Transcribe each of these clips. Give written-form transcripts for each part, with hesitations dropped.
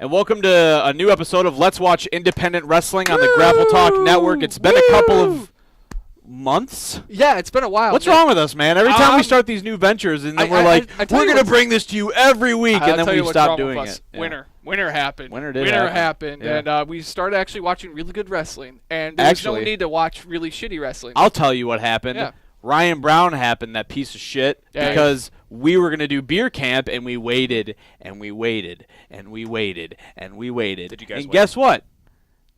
And welcome to a new episode of Let's Watch Independent Wrestling on the GrappleTalk Network. It's been a couple of months. Yeah, it's been a while. What's wrong with us, man? Every time we start these new ventures, and then we're like, we're going to bring this to you every week, and then we stop doing it. Yeah. Winter happened. Winter happened. Yeah. And we started actually watching really good wrestling. And there's no need to watch really shitty wrestling. I'll tell you what happened. Yeah. Ryan Brown happened, that piece of shit, because we were going to do beer camp, and we waited, and we waited, and we waited, and we waited. Did you guys and guess what?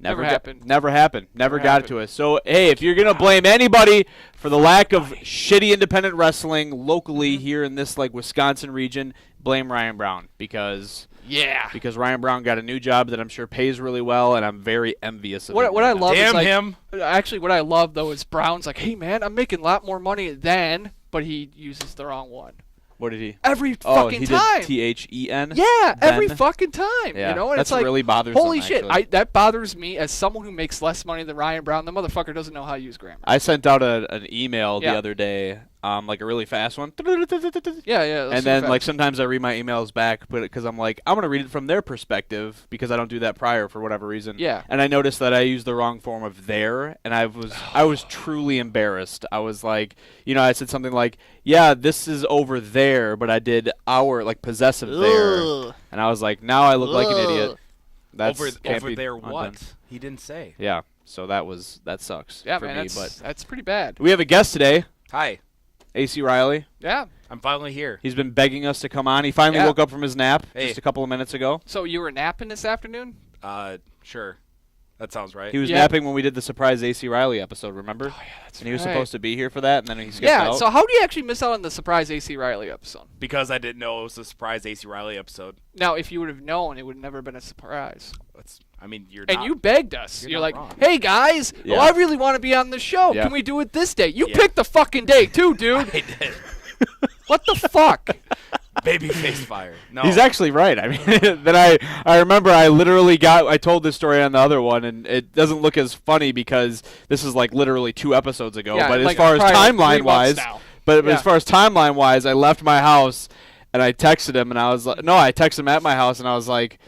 Never happened. Never happened. Never got it to us. So, hey, if you're going to blame anybody for the lack of shitty independent wrestling locally here in this like Wisconsin region, blame Ryan Brown because Ryan Brown got a new job that I'm sure pays really well, and I'm very envious of him. What I love Damn is like, him. Actually, what I love though is Brown's like, hey man, I'm making a lot more money than, but he uses the wrong one. What did he? Every fucking time. Did THEN? Yeah, every fucking time. Yeah, you know, and that's it's like, really bothersome. Holy shit, actually. that bothers me as someone who makes less money than Ryan Brown. The motherfucker doesn't know how to use grammar. I sent out an email the other day, like a really fast one. Yeah. And then like sometimes I read my emails back, because I'm like, I'm gonna read it from their perspective because I don't do that prior for whatever reason. Yeah. And I noticed that I used the wrong form of their, and I was truly embarrassed. I was like, I said something like, yeah, this is over there, but I did our, like, possessive there. And I was like, now I look like an idiot. That's over there what? He didn't say. Yeah, so that sucks for man, me. that's pretty bad. We have a guest today. Hi. AC Riley. Yeah. I'm finally here. He's been begging us to come on. He finally woke up from his nap just a couple of minutes ago. So you were napping this afternoon? Sure. That sounds right. He was napping when we did the surprise AC Riley episode, remember? Oh, yeah, that's And he was supposed to be here for that, and then he skipped out. Yeah, so how do you actually miss out on the surprise AC Riley episode? Because I didn't know it was a surprise AC Riley episode. Now, if you would have known, it would have never been a surprise. You begged us. You're like, wrong. hey, guys, I really want to be on the show. Yeah. Can we do it this day? You picked the fucking day, too, dude. I did. What the fuck? Babyface fire. No. He's actually right. I mean, then I remember I told this story on the other one, and it doesn't look as funny because this is like literally 2 episodes ago. Yeah, but like as far as timeline-wise, I left my house, and I texted him, and I was like, no, I texted him at my house, and I was like,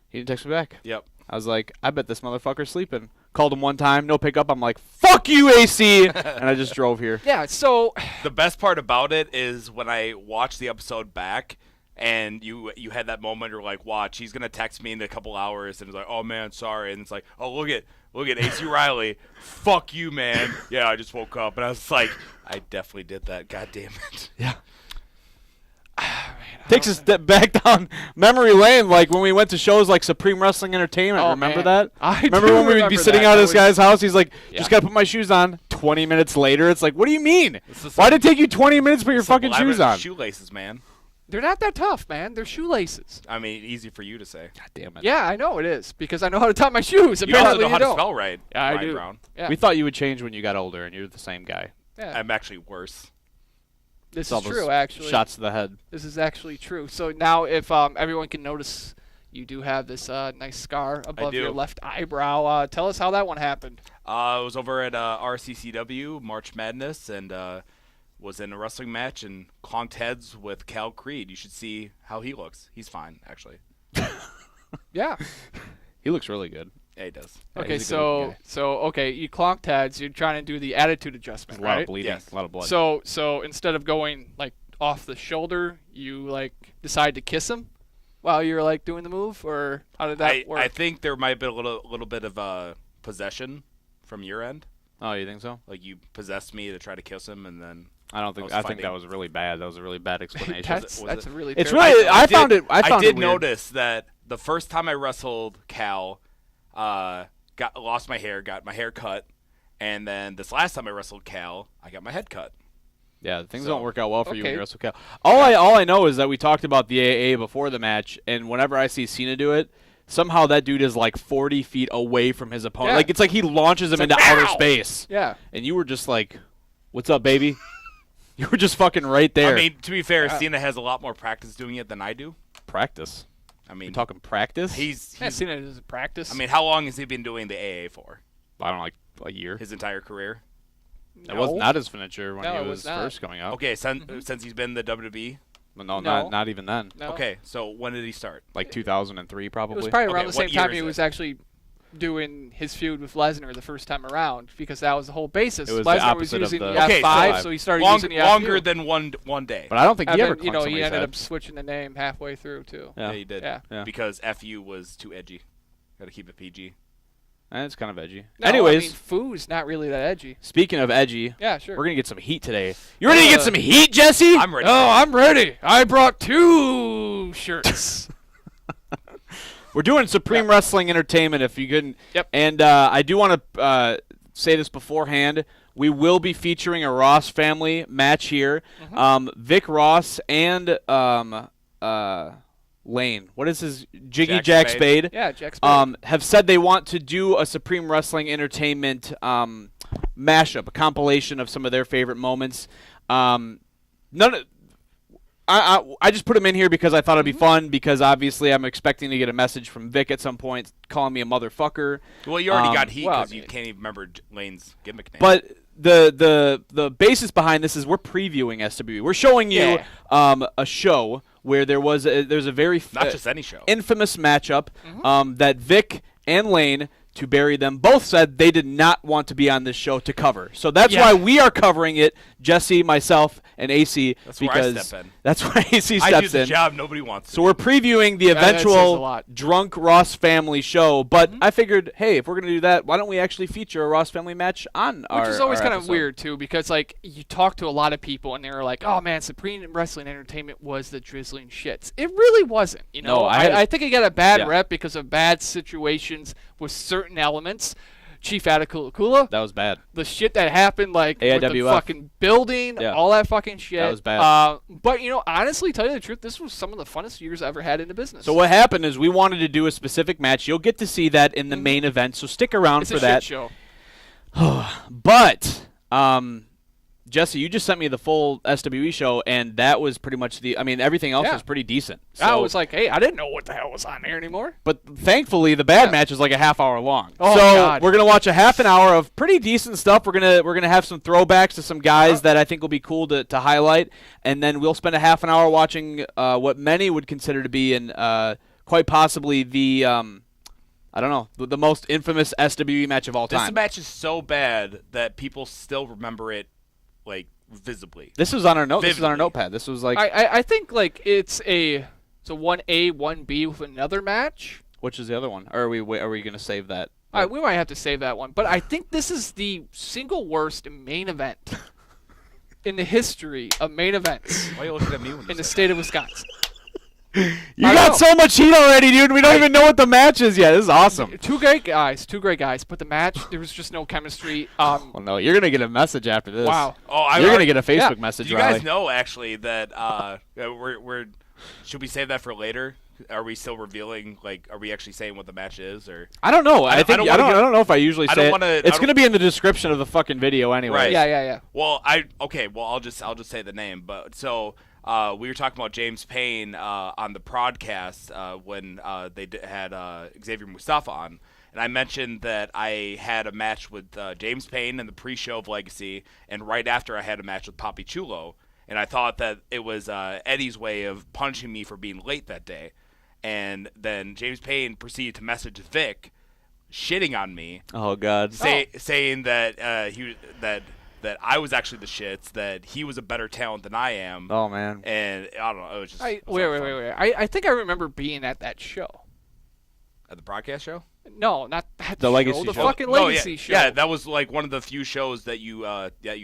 he didn't text me back. Yep. I was like, I bet this motherfucker's sleeping. Called him one time, no pickup. I'm like, fuck you, AC, and I just drove here. Yeah, so the best part about it is when I watched the episode back, and you had that moment where like, watch, he's gonna text me in a couple hours, and it's like, oh man, sorry, and it's like, oh look at AC Riley, fuck you, man. Yeah, I just woke up, and I was like, I definitely did that. God damn it. Yeah. Takes us back down memory lane, like when we went to shows like Supreme Wrestling Entertainment. Remember that? Remember when we would be sitting out at this guy's house? He's like, just gotta put my shoes on. 20 minutes later, it's like, what do you mean? Why did it take you 20 minutes to put your fucking shoes on? Shoelaces, man. They're not that tough, man. They're shoelaces. I mean, easy for you to say. God damn it. Yeah, I know it is because I know how to tie my shoes. You also know how to spell right. Yeah, I do. Brown. Yeah. We thought you would change when you got older, and you're the same guy. Yeah. I'm actually worse. This is true, actually. Shots to the head. This is actually true. So now, if everyone can notice, you do have this nice scar above your left eyebrow. Tell us how that one happened. I was over at RCCW, March Madness, and was in a wrestling match and conked heads with Cal Creed. You should see how he looks. He's fine, actually. Yeah. He looks really good. Yeah, he does. Okay, okay, you clonked heads. You're trying to do the attitude adjustment, right? A lot of bleeding, a lot of blood. So instead of going like off the shoulder, you like decide to kiss him while you're like doing the move, or how did that work? I think there might be a little bit of possession from your end. Oh, you think so? Like you possessed me to try to kiss him, and then I think that was really bad. That was a really bad explanation. That's a really. It's really. I found it. I did notice that the first time I wrestled Cal. Lost my hair, got my hair cut, and then this last time I wrestled Cal, I got my head cut. Yeah, things don't work out well for you when you wrestle Cal. All I know is that we talked about the AA before the match, and whenever I see Cena do it, somehow that dude is like 40 feet away from his opponent. Yeah. Like it's like he launches him into outer space. Yeah. And you were just like, "What's up, baby?" You were just fucking right there. I mean, to be fair, Cena has a lot more practice doing it than I do. Practice. I mean, you're talking practice? He's seen it as a practice. I mean, how long has he been doing the AA for? I don't know, like a year. His entire career? That was not his finisher when he was first coming out. Okay, since he's been in the WWE? Well, no, No. not even then. No. Okay, so when did he start? Like 2003, It probably. was probably around Okay, the same what year time is he it? was actually doing his feud with Lesnar the first time around, because that was the whole basis. It was the Lesnar was opposite of using the- the Okay, F5, so so he started Long, using the longer F5. than one day. But I don't think he And ever then, you clunked know, he somebody's ended head. up switching the name halfway through too. Yeah, he did. Yeah. Because FU was too edgy. Got to keep it PG. And it's kind of edgy. No, Anyways, I mean, Foo's not really that edgy. speaking of edgy, Yeah, sure. we're gonna get some heat today. You ready to get some heat, Jesse? I'm ready. Oh, I'm ready. I brought 2 shirts. We're doing Supreme Wrestling Entertainment, if you couldn't. Yep. And I do want to say this beforehand. We will be featuring a Ross family match here. Vic Ross and Lane. What is his? Jiggy Jack Spade. Yeah, Jack Spade. Have said they want to do a Supreme Wrestling Entertainment mashup, a compilation of some of their favorite moments. I just put them in here because I thought it'd be fun, because obviously I'm expecting to get a message from Vic at some point calling me a motherfucker. Well, you already got heat well, because you can't even remember Lane's gimmick name. But the basis behind this is we're previewing SWE. We're showing you a show where there's a very not just any show. infamous matchup that Vic and Lane, to bury them, both said they did not want to be on this show to cover. So that's why we are covering it, Jesse, myself, and AC. That's because where I step in. That's why AC I steps do the in. job nobody wants. So we're previewing the that says a eventual lot. drunk Ross family show. But I figured, hey, if we're going to do that, why don't we actually feature a Ross family match on our Which is always kind of episode? weird, too, because, like, you talk to a lot of people, and they're like, oh, man, Supreme Wrestling Entertainment was the drizzling shits. It really wasn't, you know? No, I think it got a bad Yeah. rep because of bad situations with certain elements. Chief Atakula, That was bad. the shit that happened, like, with the AIWF. fucking building, Yeah. all that fucking shit. That was bad. But, you know, honestly, tell you the truth, this was some of the funnest years I ever had in the business. So what happened is we wanted to do a specific match. You'll get to see that in the main event, so stick around it's for a that. shit show. But Jesse, you just sent me the full SWE show, and that was pretty much everything else Yeah. was pretty decent. I So, was like, hey, I didn't know what the hell was on there anymore. but thankfully, the bad match is like a half hour long. Oh, so God. we're gonna watch a half an hour of pretty decent stuff. We're gonna have some throwbacks to some guys that I think will be cool to highlight, and then we'll spend a half an hour watching what many would consider to be quite possibly the I don't know, the most infamous SWE match of all This time. match is so bad that people still remember it, like, visibly. This was on our note. This was on our Vividly. notepad. This was like, I think like it's a 1A 1B with another match. which is the other one? Or are we gonna save that? All right, we might have to save that one, but I think this is the single worst main event in the history of main events Why are you looking at me when you in the say state of Wisconsin. You I got know. so much heat already, dude. We don't even know what the match is yet. This is awesome. Two great guys, but the match there was just no chemistry. Well, no, you're gonna get a message after this. Wow. that? Oh, You're gonna get a Facebook Yeah. message, Do you Riley. guys know actually that we're should we save that for later? Are we still revealing, like, are we actually saying what the match is, or? I don't know. I don't wanna I get- don't know if I usually I say don't it. wanna- I It's don't- gonna be in the description of the fucking video anyway. Right. Yeah. Well, I'll just say the name. But so we were talking about James Payne on the podcast when they had Xavier Mustafa on, and I mentioned that I had a match with James Payne in the pre-show of Legacy, and right after I had a match with Papi Chulo, and I thought that it was Eddie's way of punishing me for being late that day, and then James Payne proceeded to message Vic, shitting on me. Oh God. Saying that that I was actually the shits, that he was a better talent than I am. Oh man. And I don't know, it was just Wait. it was not fun. I think I remember being at that show. At the broadcast show? No, not that The show. Legacy The show. fucking No, Legacy yeah, show. Yeah, that was like one of the few shows that you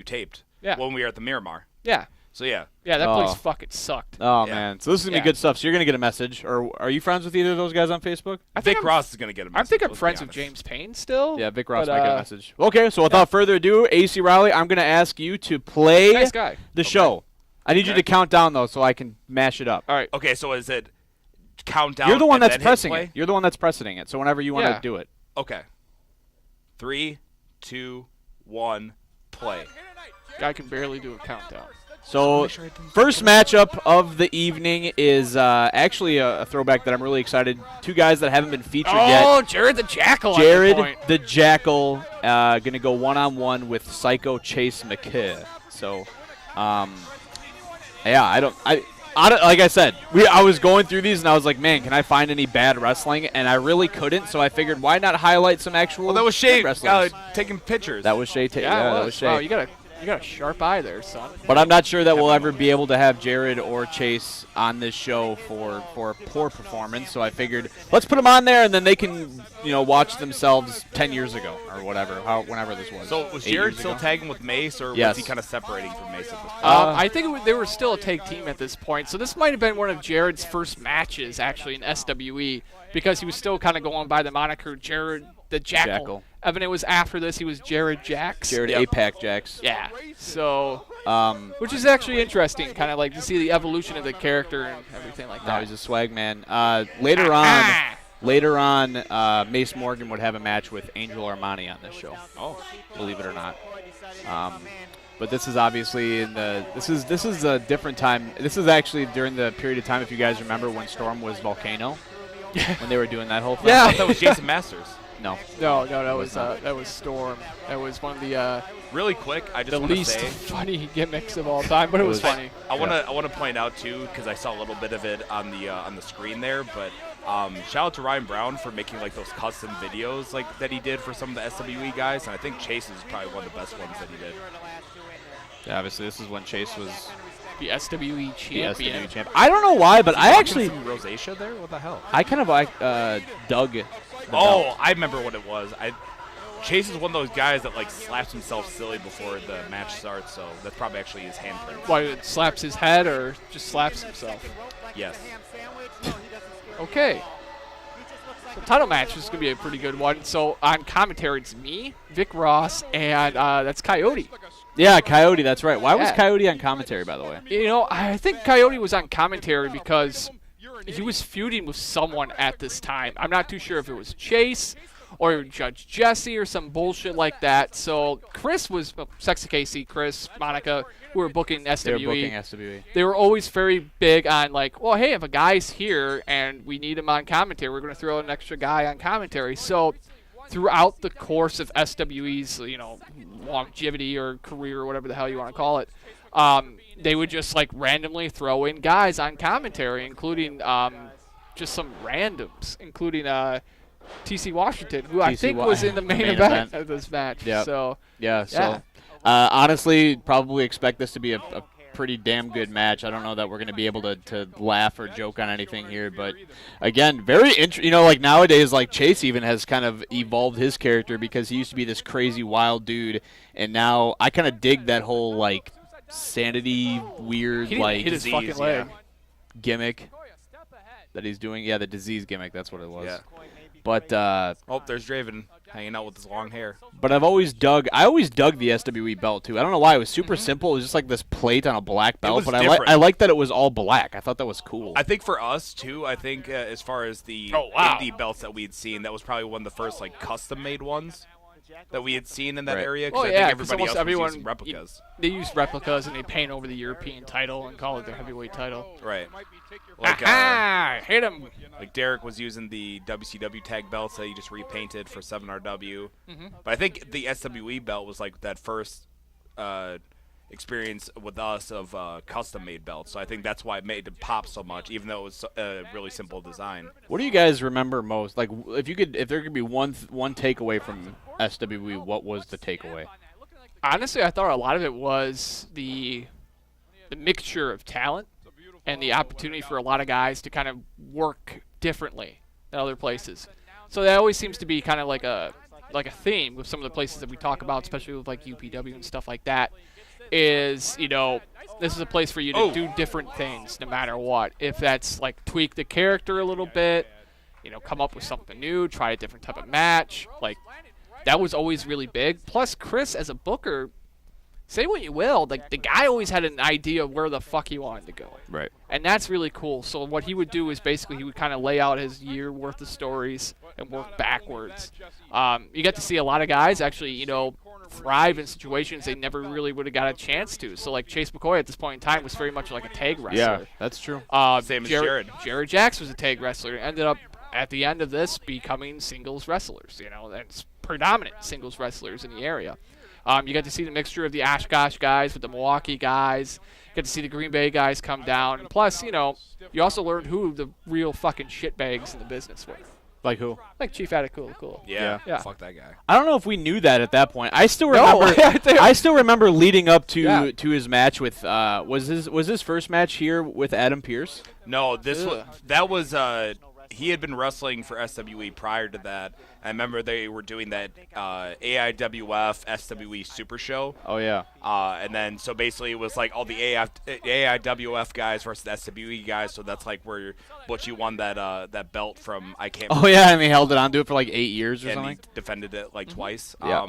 taped. Yeah. When we were at the Miramar. Yeah. So yeah. Yeah, that Oh. place fucking sucked. Oh Yeah. man. So this is gonna Yeah. be good stuff. So you're gonna get a message. Or are you friends with either of those guys on Facebook? I think Vic I'm, Ross is gonna get a I message. think I'm let's be friends with honest. James Payne still. Yeah, Vic Ross but, might get a message. Okay, so without further ado, AC Riley, I'm gonna ask you to play Nice guy. the show. I need you Okay. to count down though, so I can mash it up. All right. Okay, so is it countdown? You're the one and that's then hit pressing play? it. You're the one that's pressing it. So whenever you want Yeah. to do it. Okay. 3, 2, 1, play. Guy can barely do a countdown. So first matchup of the evening is actually a throwback that I'm really excited. Two guys that haven't been featured yet. Oh, Jarrod the Jackyl. Jarrod the Jackyl gonna go one-on-one with Psycho Chase McCoy. So, yeah, Like I said, I was going through these and I was like, man, can I find any bad wrestling? And I really couldn't, so I figured why not highlight some actual. Well, that was Shay wrestlers. taking pictures. That was Shay. That was Shay. Wow, you got a sharp eye there, son. But I'm not sure that we'll ever be able to have Jarrod or Chase on this show for a poor performance. So I figured let's put them on there, and then they can watch themselves 10 years ago or whatever, whenever this was. So was Jarrod still tagging with Mace, or Yes. was he kind of separating from Mace at this point? I think they were still a tag team at this point. So this might have been one of Jarrod's first matches actually in SWE because he was still kind of going by the moniker Jarrod the Jackyl. Evan, it was after this he was Jarrod Jax. Jarrod APAC Jax. Yeah. So, which is actually interesting, kind of like to see the evolution of the character and everything like that. No, he's a swag man. Later on, Mace Morgan would have a match with Angel Armani on this show. Oh, believe it or not. But this is obviously this is a different time. This is actually during the period of time, if you guys remember, when Storm was Volcano, when they were doing that whole thing. Yeah. I thought that was Jason Masters. No, that was Storm. That was one of the Really quick, I just the want to least say funny gimmicks of all time, but it was funny. I want to point out too, because I saw a little bit of it on the screen there, but shout out to Ryan Brown for making like those custom videos like that he did for some of the SWE guys, and I think Chase is probably one of the best ones that he did. Yeah, obviously this is when Chase was The SWE champion. I don't know why, but I actually some rosacea there. What the hell? I kind of dug the Oh, belt. I remember what it was. Chase is one of those guys that like slaps himself silly before the match starts, so that's probably actually his handprint. Why, it slaps his head or just slaps himself? Yes. Okay. So title match is going to be a pretty good one. So on commentary, it's me, Vic Ross, and that's Coyote. Yeah, Coyote, that's right. Why was Yeah. Coyote on commentary, by the way? I think Coyote was on commentary because he was feuding with someone at this time. I'm not too sure if it was Chase or Judge Jesse or some bullshit like that. So Chris was, Sexy Casey, Chris, Monica, who were booking SWE. They were booking SWE. They were always very big on like, well, hey, if a guy's here and we need him on commentary, we're going to throw an extra guy on commentary. So throughout the course of SWE's, longevity or career or whatever the hell you want to call it, they would just like randomly throw in guys on commentary, including just some randoms, including TC Washington, who I think was in the main event of this match. Yep. So So honestly, probably expect this to be a pretty damn good match. I don't know that we're going to be able to laugh or joke on anything here, but again, very interesting. Like nowadays, like Chase even has kind of evolved his character because he used to be this crazy wild dude, and now I kind of dig that whole like sanity weird he didn't like hit his disease, fucking leg. gimmick that he's doing. Yeah, the disease gimmick. That's what it was. Yeah. But Oh, there's Draven hanging out with his long hair. But I always dug the SWE belt too. I don't know why. It was super simple. It was just like this plate on a black belt. was But different. I like that it was all black. I thought that was cool. I think for us too. I think as far as the Oh, wow. indie belts that we had seen, that was probably one of the first like custom-made ones that we had seen in that Right. area. Oh I yeah, think 'cause everybody almost else everyone was using replicas. They use replicas and they paint over the European title and call it their heavyweight title. Right. Like Hit him! like Derek was using the WCW tag belts that he just repainted for 7RW. Mhm. But I think the SWE belt was like that first experience with us of custom-made belts. So I think that's why it made it pop so much, even though it was a really simple design. What do you guys remember most? Like, if there could be one takeaway from SWE, what was the takeaway? Honestly, I thought a lot of it was the mixture of talent and the opportunity for a lot of guys to kind of work differently than other places. So that always seems to be kind of like a theme with some of the places that we talk about, especially with like UPW and stuff like that. Is this is a place for you to do different things no matter what. If that's like tweak the character a little bit, come up with something new, try a different type of match. Like that was always really big. Plus, Chris as a booker, say what you will, like the guy always had an idea of where the fuck he wanted to go. Right. And that's really cool. So what he would do is basically he would kind of lay out his year worth of stories and work backwards. You get to see a lot of guys actually, thrive in situations they never really would have got a chance to. So like Chase McCoy at this point in time was very much like a tag wrestler. Yeah, that's true. Same as Jarrod. Jarrod Jax was a tag wrestler. Ended up at the end of this becoming singles wrestlers. That's predominant singles wrestlers in the area. You got to see the mixture of the Oshkosh guys with the Milwaukee guys. You got to see the Green Bay guys come down. And plus, you also learned who the real fucking shitbags in the business were. Like who? Like Chief Cool. Yeah. Yeah. Fuck that guy. I don't know if we knew that at that point. I still remember. I still remember leading up to his match with. Was his first match here with Adam Pearce? No, he had been wrestling for SWE prior to that. I remember they were doing that AIWF SWE Super Show. Oh yeah. And then so basically it was like all the AIWF guys versus the SWE guys. So that's like where Butchie won that belt from. I can't. Oh yeah, and he held it onto it for like 8 years or and something. he defended it like twice. Yeah.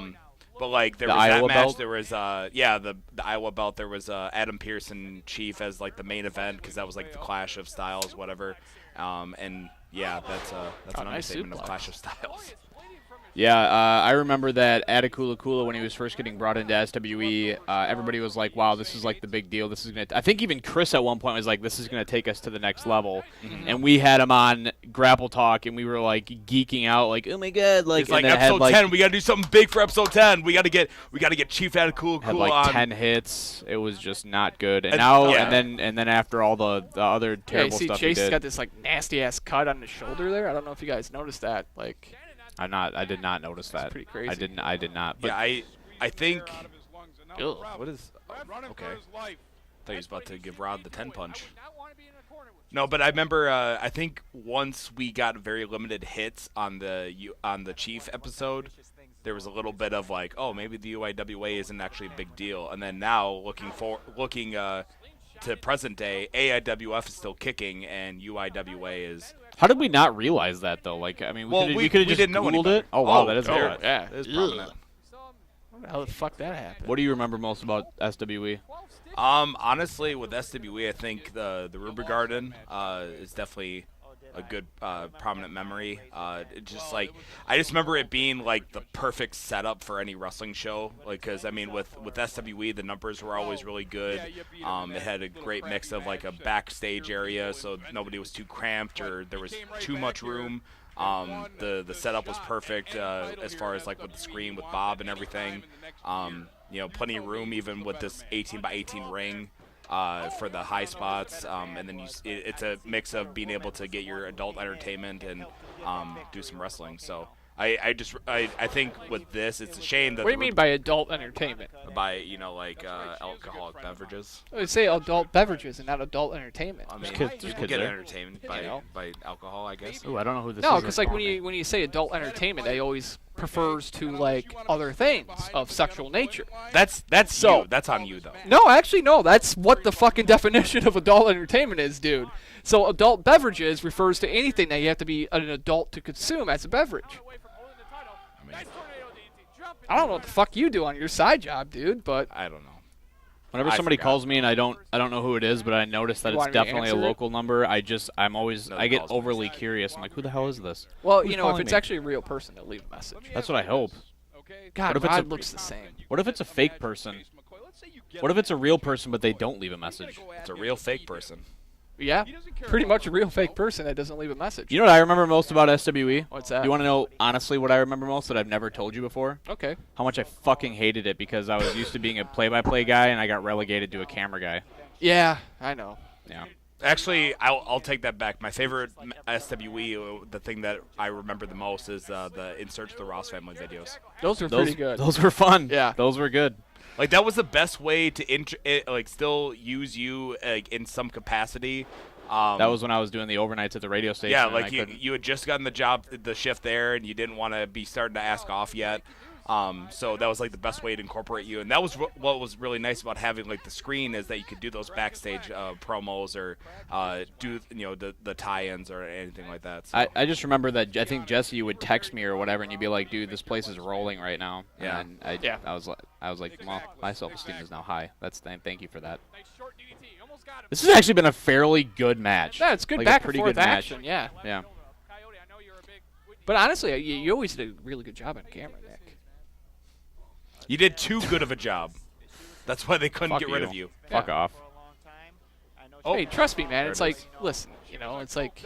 But like there The was that Iowa match. belt? There was the Iowa belt. There was Adam Pearce and Chief as like the main event because that was like the clash of styles, whatever. And yeah, that's an nice understatement of suplex. clash of styles. Yeah, I remember that Atakula Kula when he was first getting brought into SWE, everybody was like, wow, this is like the big deal. This is gonna. I think even Chris at one point was like, this is going to take us to the next level. Mm-hmm. And we had him on GrappleTalk, and we were like geeking out, like, oh my god, like, It's like and then it episode had, 10. We got to do something big for episode 10. We got to get Chief Atakula had Kula like on. 10 hits. It was just not good. And And- now, yeah. and then after all the other Yeah, you terrible see stuff Chase he has did, got this like nasty ass cut on his shoulder there. I don't know if you guys noticed that. Like, I did not notice that. pretty crazy. I did not. But Yeah, I think. ugh. What is? Okay. I thought he was about to give Rod the 10 punch. No, but I remember. I think once we got very limited hits on the Chief episode, there was a little bit of like, oh, maybe the UIWA isn't actually a big deal. And then now looking to present day, AIWF is still kicking, and UIWA is. how did we not realize that though? Like, I mean, we could have just didn't know any Googled better. it. Oh wow, that is weird. Yeah. It is prominent. How the fuck that happened? What do you remember most about SWE? Honestly, with SWE, I think the Ruby Garden is definitely a good prominent memory. It just like I just remember it being like the perfect setup for any wrestling show. Like, because I mean, with SWE, the numbers were always really good. It had a great mix of like a backstage area, so nobody was too cramped or there was too much room. The setup was perfect as far as like with the screen with Bob and everything. Plenty of room even with this 18 by 18 ring for the high spots. And then it's a mix of being able to get your adult entertainment and do some wrestling. So I think with this, it's a shame that What do you mean by adult entertainment? by alcoholic beverages. I would say adult beverages and not adult entertainment. I mean, kids- you there's can kids get there. entertained by alcohol, I guess. Ooh, I don't know who this is. No, because like when you say adult entertainment, they always prefers to like other things of sexual nature. That's So- you. That's on you though. No, actually, no. That's what the fucking definition of adult entertainment is, dude. So adult beverages refers to anything that you have to be an adult to consume as a beverage. I don't know what the fuck you do on your side job, dude, but I don't know. Whenever I somebody forgot. calls me and I don't know who it is, but I notice that You it's want me to definitely a answer it? local number, I Nobody get calls me. overly curious. I'm like, who the hell is this? well, Who's if calling it's me? actually a real person, they'll leave a message. That's what I hope. God, What if it's Rod a- looks the same. What if it's a fake person? What if it's a real person but they don't leave a message? It's a real fake person. Yeah, pretty much a real fake person that doesn't leave a message. You know what I remember most about SWE? What's that? You want to know honestly what I remember most that I've never told you before? Okay. How much I fucking hated it because I was used to being a play-by-play guy and I got relegated to a camera guy. Yeah, I know. Yeah. Actually, I'll take that back. My favorite SWE, the thing that I remember the most is the In Search of the Ross Family videos. Those are Those, pretty good. those were fun. Yeah. Those were good. Like that was the best way to still use you in some capacity. That was when I was doing the overnights at the radio station. Yeah, and like I couldn't- you had just gotten the shift there, and you didn't want to be starting to ask off yet. So that was like the best way to incorporate you, and that was what was really nice about having like the screen is that you could do those backstage promos or do the tie-ins or anything like that. So. I just remember that I think Jesse would text me or whatever, and you'd be like, "Dude, this place is rolling right now." Yeah. And Yeah. I was like, "Well, my self-esteem is now high." Thank you for that. This has actually been a fairly good match. Yeah, it's good Like, back a pretty and forth good match. action. Yeah. Yeah. But honestly, you always did a really good job on camera, Nick. You did too good of a job. That's why they couldn't Fuck get rid you. of you. Fuck off. Oh, Hey, trust me, man. there It's it like, is. listen, it's like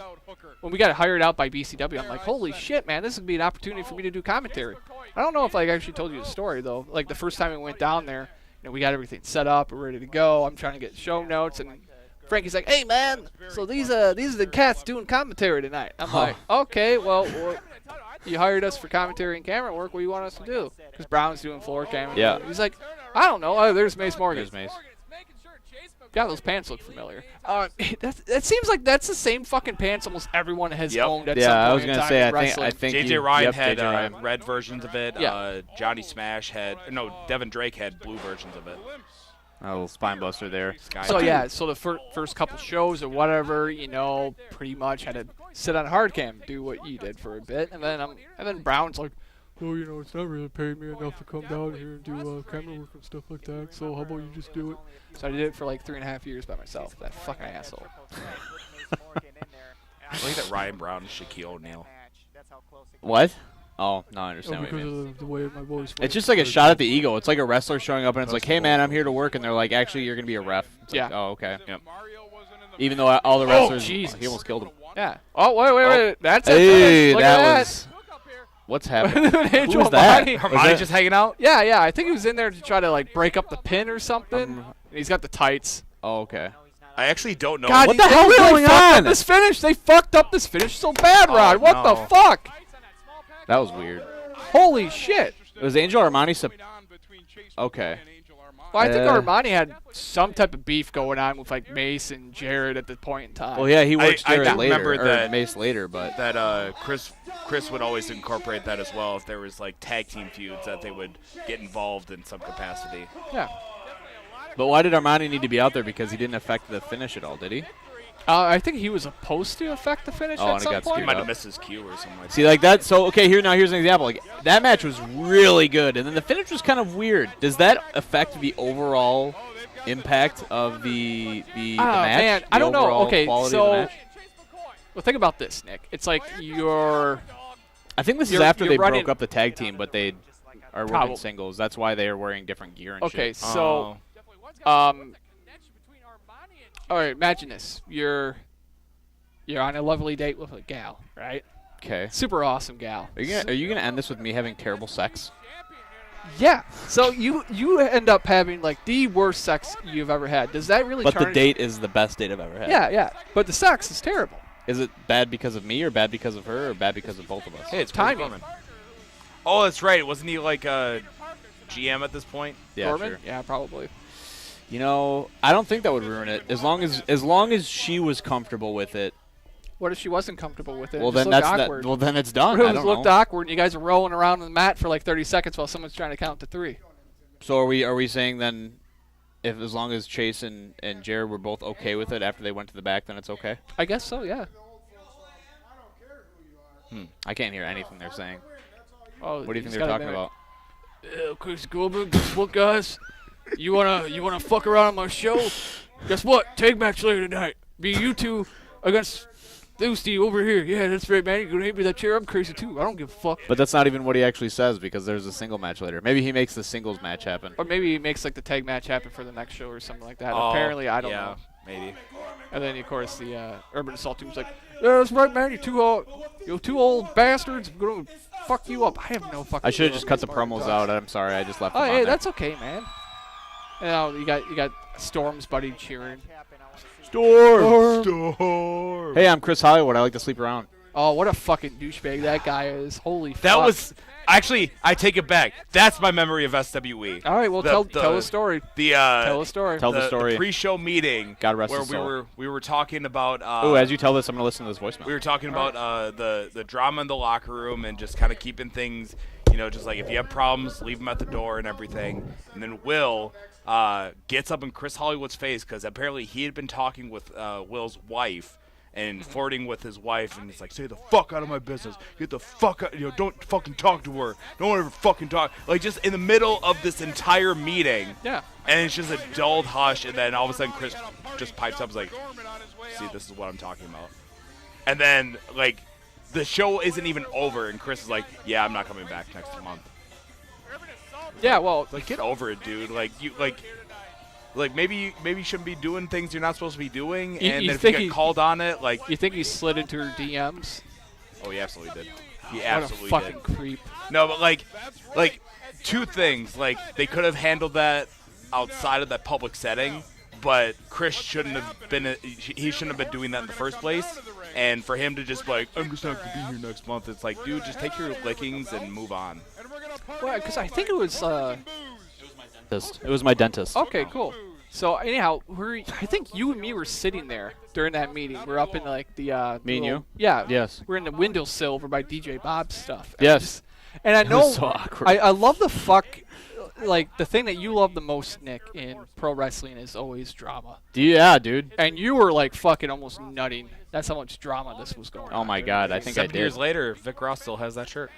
when we got hired out by BCW, I'm like, holy shit, man, this would be an opportunity for me to do commentary. I don't know if I actually told you the story though. Like the first time we went down there, we got everything set up, we're ready to go. I'm trying to get show notes, and Frankie's like, "Hey man, so these are the cats doing commentary tonight." I'm like, "Okay, well, you hired us for commentary and camera work. What do you want us to do?" Because Brown's doing floor camera. Yeah. He's like, "I don't know. Oh, there's Mace Morgan." There's Mace. God, those pants look familiar. That seems like that's the same fucking pants almost everyone has owned at some point I was in gonna time say, in I wrestling. think JJ Ryan yep, had JJ Ryan. red versions of it. Yeah. Johnny Smash had Devin Drake had blue versions of it. A little spine buster there. So yeah, so the first couple shows or whatever, pretty much had to sit on hard cam, do what you did for a bit, and then Brown's like, "Oh, it's not really paying me enough to come down here and do camera work and stuff like that. So how about you just do it?" So I did it for like 3.5 years by myself. That fucking asshole. I think that Ryan Brown is Shaquille O'Neal. What? Oh, no, I understand what you because mean. of the way my voice. It's just like a shot at the ego. It's like a wrestler showing up and it's like, "Hey man, I'm here to work," and they're like, "Actually, you're gonna be a ref." It's like, oh, okay. Yep. Even though all the wrestlers, Jesus. he almost killed him. Yeah. Oh wait. That's it. Hey, Look that at was. What's happening? Angel Who was that? Armani. Was Armani that- just hanging out? Yeah. I think he was in there to try to like break up the pin or something. And he's got the tights. Oh, okay. I actually don't know. God, What the they hell's really going fucked on? up this finish. They fucked up this finish so bad, Oh, Rod. What no. the fuck? That was weird. Holy shit. Was Angel Armani? Okay. Well, I think Armani had some type of beef going on with like Mace and Jarrod at the point in time. Well, yeah, he works I Jarrod later, remember or that- Mace later, but That Chris would always incorporate that as well if there was like tag team feuds that they would get involved in some capacity. Yeah. but why did Armani need to be out there? Because he didn't affect the finish at all, did he? I think he was supposed to affect the finish Oh, at and it some got point. He skewed might up. have missed his cue or something like See, that. like that. So, okay, here's an example. Like that match was really good, and then the finish was kind of weird. Does that affect the overall impact of the match? Man, The I don't know. overall Okay, quality of the so match? well, think about this, Nick. It's like you're I think this is you're- after you're they running- broke up the tag team, but they are working Probably. singles. That's why they are wearing different gear and okay. shit. So, all right. Imagine this: you're on a lovely date with a gal, right? Okay. Super awesome gal. Are you gonna end this with me having terrible sex? Yeah. So you end up having like the worst sex you've ever had. Does that really? But the tarnish- date is the best date I've ever had. Yeah. But the sex is terrible. Is it bad because of me, or bad because of her, or bad because of both of us? Hey, it's timing. Gorman. Oh, that's right. Wasn't he like a GM at this point? Yeah, Gorman? sure. Yeah, probably. I don't think that would ruin it. As long as she was comfortable with it. What if she wasn't comfortable with it? Well, It just then looked that's that. awkward. Well, then it's done. It I just don't looked know. awkward, and you guys are rolling around on the mat for like 30 seconds while someone's trying to count to 3. So are we saying then, if as long as Chase and Jarrod were both okay with it after they went to the back, then it's okay? I guess so, yeah. I can't hear anything they're saying. Oh, What do you think he's they're got talking it there. about? Chris Goldberg, guess what, guys? You wanna fuck around on my show? Guess what? Tag match later tonight. Be you two against Thursday over here. Yeah, that's right, man. You're gonna hit me with that chair. I'm crazy too. I don't give a fuck. But that's not even what he actually says, because there's a single match later. Maybe he makes the singles match happen. Or maybe he makes like the tag match happen for the next show or something like that. Oh, Apparently, I don't yeah, know. maybe. And then of course the Urban Assault team's like, yeah, that's right, man. You're two old bastards. I'm gonna fuck you up. I have no fucking. I should have clue just what cut the Mace Martin promos does. out. I'm sorry, I just left Oh, them on hey, there. that's okay, man. You got Storm's buddy cheering. Storm. Hey, I'm Chris Hollywood. I like to sleep around. Oh, what a fucking douchebag that guy is. Holy fuck. That was actually. I take it back. That's my memory of SWE. All right, well, tell the story. The Tell the story. Tell the story. pre-show meeting. God rest where his soul. we were talking about. Oh, as you tell this, I'm gonna listen to this voicemail. We were talking about the drama in the locker room and just kind of keeping things, just like if you have problems, leave them at the door and everything. And then Will gets up in Chris Hollywood's face because apparently he had been talking with Will's wife and flirting with his wife, and he's like, "Stay the fuck out of my business. Get the fuck out. Don't fucking talk to her. Don't ever fucking talk." Like just in the middle of this entire meeting. Yeah. And it's just a dulled hush, and then all of a sudden Chris just pipes up, and is like, "See, this is what I'm talking about." And then like the show isn't even over, and Chris is like, "Yeah, I'm not coming back next month." Yeah, well, Like, get over it, dude. Like you maybe you shouldn't be doing things you're not supposed to be doing, You- and you then if you think get he- called on it, like, you think he slid into her DMs? oh, he absolutely did. He What a absolutely fucking did. creep. No, but like two things. Like they could have handled that outside of that public setting, but Chris shouldn't have been. He shouldn't have been doing that in the first place. And for him to just be like, I'm just not gonna be here next month. It's like, dude, just take your lickings and move on. Well, because I think it was. It was my dentist. Okay, cool. So anyhow, I think you and me were sitting there during that meeting. We're up in like the. Me and little- you? Yeah. Yes. We're in the windowsill over by DJ Bob's stuff. Yes. And I It know. was so awkward. I love the fuck. Like the thing that you love the most, Nick, in pro wrestling is always drama. Yeah, dude. And you were like fucking almost nutting. That's how much drama this was going on. Oh my God, I think I 7 did. years later, Vic Ross still has that shirt.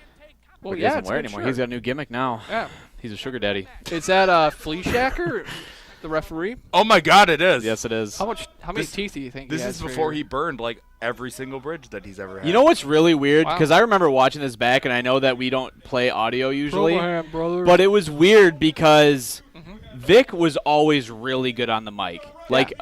Well, But he yeah, doesn't it's wear a it good anymore. shirt. He's got a new gimmick now. Yeah. He's a sugar daddy. Is that Flea Shacker, the referee? Oh my God, it is. Yes, it is. How many This- teeth do you think This he has is for before your- he burned like every single bridge that he's ever had. You know what's really weird? Wow. Because I remember watching this back, and I know that we don't play audio usually, Program, brother. but it was weird because Vic was always really good on the mic, like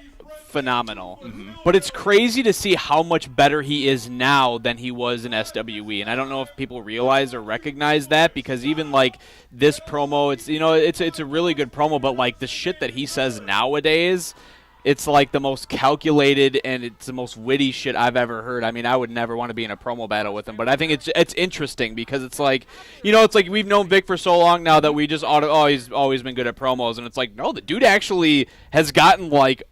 phenomenal. But it's crazy to see how much better he is now than he was in SWE, and I don't know if people realize or recognize that because even like this promo, it's a really good promo, but like the shit that he says nowadays. It's like the most calculated and it's the most witty shit I've ever heard. I mean, I would never want to be in a promo battle with him, but I think it's interesting because it's like, it's like we've known Vic for so long now that we just he's always been good at promos, and it's like, no, the dude actually has gotten like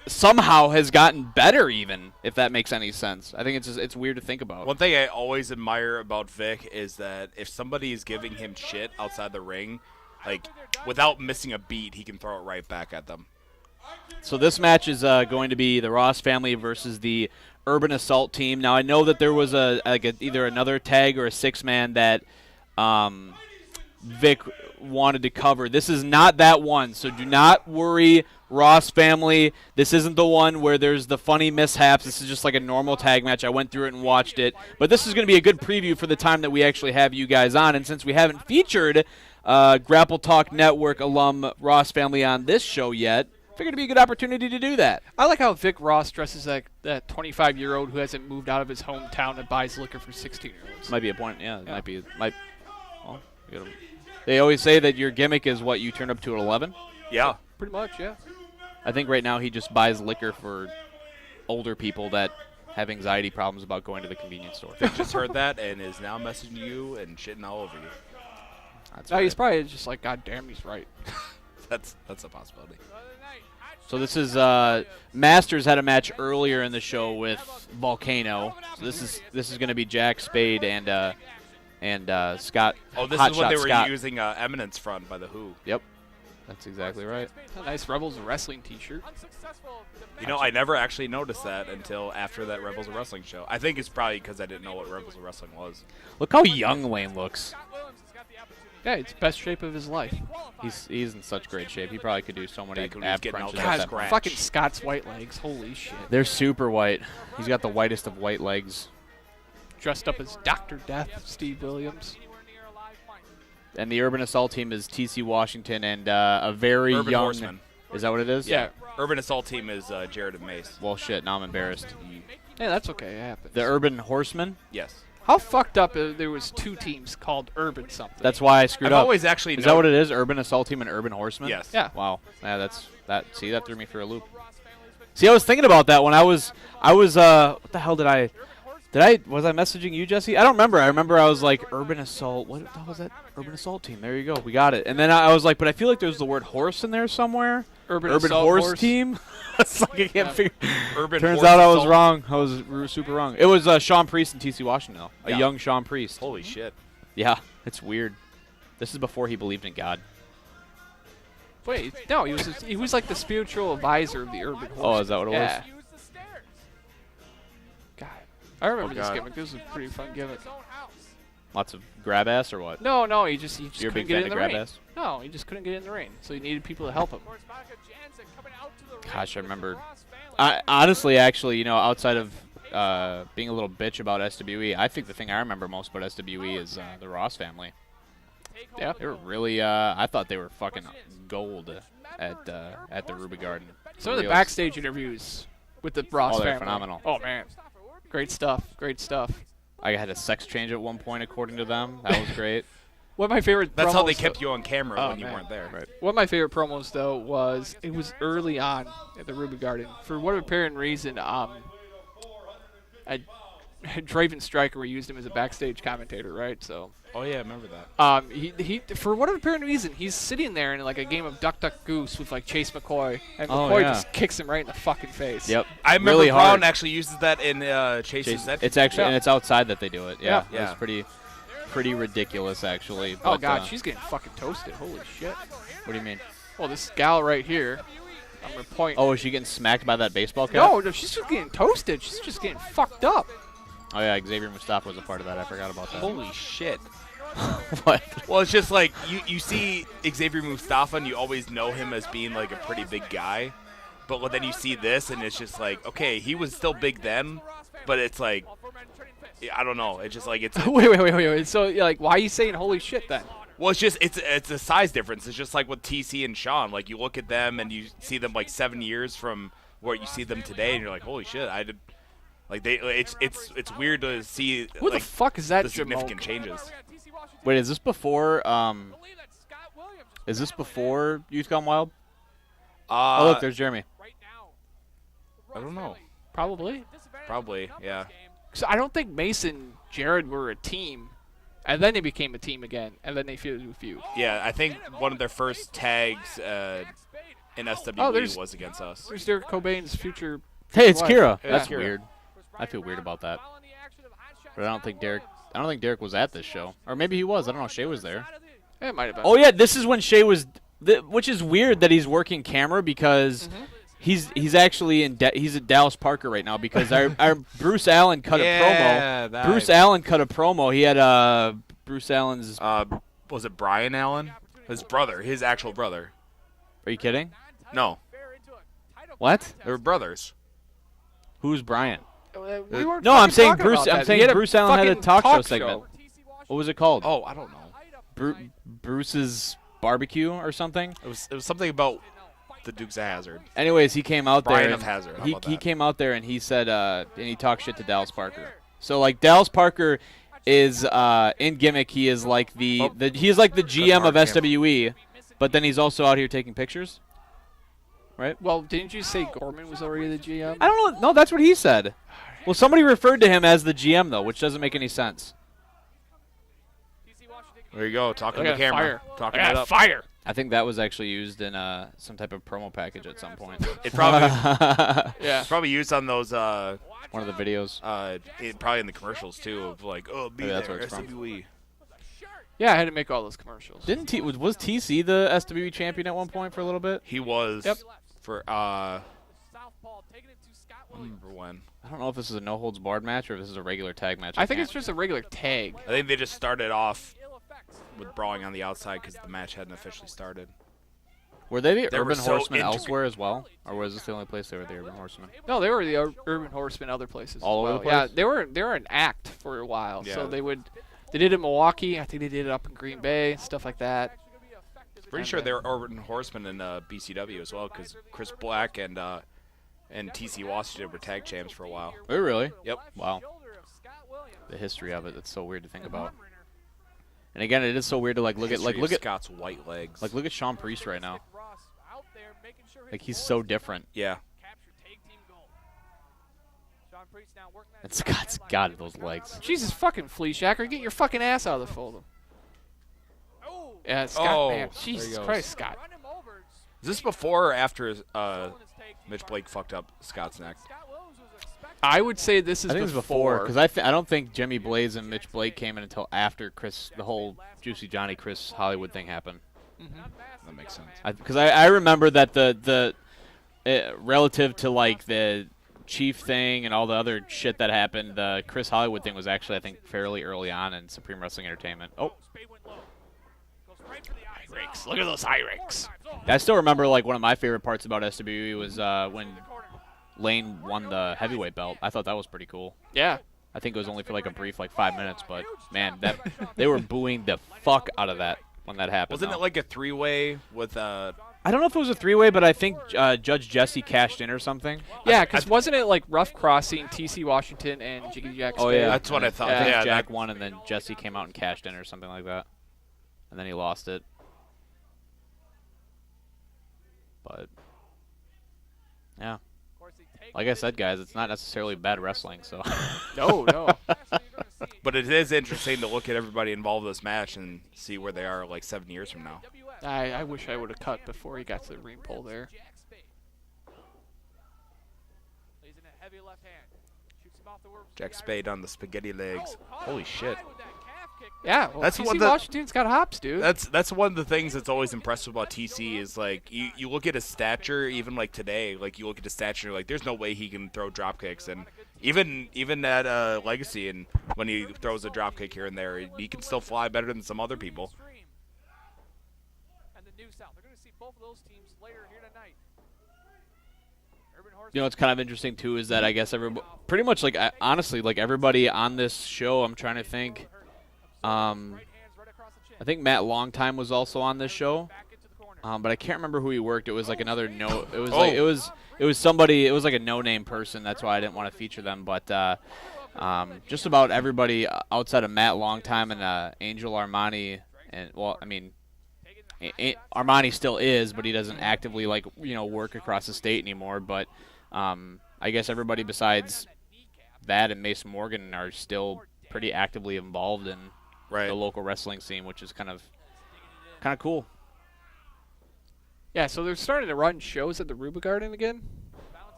somehow has gotten better, even if that makes any sense. I think it's weird to think about. One thing I always admire about Vic is that if somebody is giving him shit outside the ring, like without missing a beat, he can throw it right back at them. So this match is going to be the Ross family versus the Urban Assault team. Now I know that there was either another tag or a 6-man that Vic wanted to cover. This is not that one, so do not worry, Ross family. This isn't the one where there's the funny mishaps. This is just like a normal tag match. I went through it and watched it. But this is going to be a good preview for the time that we actually have you guys on. And since we haven't featured GrappleTalk Network alum Ross family on this show yet, figured it'd be a good opportunity to do that. I like how Vic Ross dresses like that 25-year-old who hasn't moved out of his hometown and buys liquor for 16-year-olds. Might be a point. Yeah, it might be. Well, they always say that your gimmick is what you turn up to at 11. Yeah. Pretty much, yeah. I think right now he just buys liquor for older people that have anxiety problems about going to the convenience store. Vic just heard that and is now messaging you and shitting all over you. That's No, right. he's probably just like, God damn, he's right. That's a possibility. So this is Masters had a match earlier in the show with Volcano. So this is going to be Jack Spade and Scott. Oh, this Hot is when Shot they were Scott. using Eminence Front by the Who. Yep, that's exactly right. A nice Rebels of Wrestling t-shirt. You know, I never actually noticed that until after that Rebels of Wrestling show. I think it's probably because I didn't know what Rebels of Wrestling was. Look how young Lane looks. Yeah, it's best shape of his life. He's in such great shape. He probably could do so many Back when he was ab getting all crunches. that at that scratch. point. Fucking Scott's white legs. Holy shit. They're super white. He's got the whitest of white legs. Dressed up as Dr. Death, Steve Williams. And the Urban Assault team is TC Washington and a very Urban young. Horsemen. Is that what it is? Yeah. Urban Assault team is Jarrod and Mace. Well, shit. Now I'm embarrassed. Yeah, that's okay. It happens. The Urban Horsemen. Yes. How fucked up there was two teams called Urban something. That's why I screwed I've up. always actually Is that what it is? Urban Assault team and Urban Horsemen. Yes. Yeah. Wow. Yeah, that's that. See, that threw me for a loop. See, I was thinking about that when I was. What the hell did I? Was I messaging you, Jesse? I don't remember. I remember I was like Urban Assault. What the hell was that? Urban Assault team. There you go. We got it. And then I was like, but I feel like there's the word horse in there somewhere. Urban Urban Assault Horse team. It's like I can't figure. Urban Turns Horse out I was Assault. wrong. I was super wrong. It was Sean Priest and TC Washington, though. Yeah. A young Sean Priest. Holy shit. Yeah, it's weird. This is before he believed in God. Wait, no, he was like the spiritual advisor of the Urban Horse. Oh, is that what it was? Yeah. God, I remember Oh, this God. gimmick. This was a pretty fun gimmick. Lots of grab ass or what? No, he just You're a couldn't big get fan in of the grab ring. ass? No, he just couldn't get in the ring, so he needed people to help him. Gosh, I remember. Honestly, actually, outside of being a little bitch about SWE, I think the thing I remember most about SWE is the Ross family. Yeah. They were really. I thought they were fucking gold at the Ruby Garden. Some of the Reals. backstage interviews with the Ross Oh, they're family. phenomenal. Oh man, great stuff. Great stuff. I had a sex change at one point, according to them. That was great. One of my favorite. That's how they promos, kept though- you on camera Oh, when you man. weren't there. Right. One of my favorite promos though was it was early on at the Ruby Garden. For what apparent reason, Draven Striker, we used him as a backstage commentator, right? So. Oh yeah, I remember that. He for whatever apparent reason, he's sitting there in like a game of Duck Duck Goose with like Chase McCoy, and Oh, McCoy yeah. just kicks him right in the fucking face. Yep. I remember really Brown hard. actually uses that in Chase's. Jason- It's actually Yeah. and it's outside that they do it. Yeah. Yeah. It's pretty ridiculous actually. Oh but, god, she's getting fucking toasted. Holy shit. What do you mean? Well, this gal right here, I'm gonna point. Oh, is she getting smacked by that baseball cap? No, she's just getting toasted. She's just getting fucked up. Oh yeah, Xavier Mustafa was a part of that. I forgot about that. Holy shit. What? Well, it's just like you see Xavier Mustafa and you always know him as being like a pretty big guy, but then you see this and it's just like, okay, he was still big then, but it's like, I don't know. It's just like it's. wait. So, like, why are you saying holy shit then? Well, it's just it's a size difference. It's just like with TC and Sean. Like you look at them and you see them like 7 years from where you see them today, and you're like, holy shit, I did. Like it's weird to see Who like the fuck is that? the significant Jamoke? changes. Wait, is this before Youth Gone Wild? Oh look, there's Jeremy. I don't know. Probably. Probably, yeah. So I don't think Mason, Jarrod were a team, and then they became a team again, and then they feuded with you. Yeah, I think one of their first tags in SWE there's- was against us. There's Derek Cobain's future. Hey, it's wife. Kira. Yeah. That's Kira. weird. I feel weird about that. But I don't think Derek was at this show, or maybe he was. I don't know. Shay was there. Yeah, it might have been. Oh yeah, this is when Shay was. Which is weird that he's working camera because he's actually he's at Dallas Parker right now because our Bruce Allen cut a promo. that. Bruce Allen cut a promo. He had Bruce Allen's. Was it Brian Allen? His brother, his actual brother. Are you kidding? No, What? they were brothers. Who's Brian? We weren't No, I'm fucking saying talking Bruce. about I'm that. saying He had Bruce Allen had a fucking talk show show. segment. What was it called? Oh, I don't know. Bruce's barbecue or something. It was something about the Dukes of Hazzard. Anyways, he came out Brian there. of Hazard. How He about he that? came out there and he said and he talked shit to Dallas Parker. So like Dallas Parker is in gimmick. He is like the he's like the GM of hard SWE, but then he's also out here taking pictures. Right? Well, didn't you say Gorman was already the GM? I don't know. No, that's what he said. Well, somebody referred to him as the GM though, which doesn't make any sense. There you go, talking Look to at the camera, fire. talking Look it at up. fire. I think that was actually used in some type of promo package at some point. It probably Yeah. it's probably used on those One of the videos. probably in the commercials too of like, oh, be Maybe that's there, where it's from. SWE. Yeah, I had to make all those commercials. Didn't was TC the SWE champion at one point for a little bit? He was Yep. for I don't remember when. I don't know if this is a no holds barred match or if this is a regular tag match. I think it's just a regular tag. I think they just started off with brawling on the outside because the match hadn't officially started. Were they the They were Urban so Horsemen intricate. elsewhere as well, or was this the only place they were the Urban Horsemen? No, they were the Urban Horsemen other places. All as over well. the Yeah, place? they were an act for a while. Yeah. So they did it in Milwaukee. I think they did it up in Green Bay, stuff like that. Pretty sure they were Urban Horsemen in BCW as well because Chris Black and TC Washington were tag champs for a while. Oh, really? Yep. Wow. The history of it—it's so weird to think about. And again, it is so weird to look at History of look at Scott's white legs. look at Sean Priest right now. Like he's so different. Yeah. And Scott's got those legs. Jesus fucking Flea Shacker, get your fucking ass out of the folder. Yeah, Scott, Oh, man. there he Jesus goes. Christ, Scott. Is this before or after Mitch Blake fucked up Scott's neck? I would say this is I think it was before because I don't think Jimmy Blaze and Mitch Blake came in until after the whole Juicy Johnny Chris Hollywood thing happened. That makes sense. Because I remember that the relative to like the Chief thing and all the other shit that happened, the Chris Hollywood thing was actually I think fairly early on in Supreme Wrestling Entertainment. Oh, high rakes. Look at those high rakes. I still remember like one of my favorite parts about SWE was when Lane won the heavyweight belt. I thought that was pretty cool. Yeah. I think it was only for like a brief 5 minutes, but man, they were booing the fuck out of that when that happened. Wasn't though. it like a three-way with I don't know if it was a three-way, but I think Judge Jesse cashed in or something. Yeah, because wasn't it like Rough Crossing, T.C. Washington, and Jiggy Jack Oh, Spade? yeah. That's what I thought. I think Yeah, Jack won, and then Jesse came out and cashed in or something like that. And then he lost it. But, yeah. Like I said, guys, it's not necessarily bad wrestling, so. No. But it is interesting to look at everybody involved in this match and see where they are like 7 years from now. I wish I would have cut before he got to the ring pole there. Jack Spade on the spaghetti legs. Holy shit. Yeah, well, That's TC what the- Washington's got hops, dude. That's one of the things that's always impressive about TC is like you look at his stature, even like today, like you look at his stature, like there's no way he can throw drop kicks, and even at Legacy, and when he throws a drop kick here and there, he can still fly better than some other people. You know what's kind of interesting too is that I guess pretty much like honestly like everybody on this show, I'm trying to think. I think Matt Longtime was also on this show, but I can't remember who he worked. It was like another no. It was like it was somebody. It was like a no-name person. That's why I didn't want to feature them. But just about everybody outside of Matt Longtime and Angel Armani, and well, I mean, Armani still is, but he doesn't actively like work across the state anymore. But I guess everybody besides that and Mason Morgan are still pretty actively involved in the local wrestling scene, which is kind of cool. Yeah, so they're starting to run shows at the Rubicon again.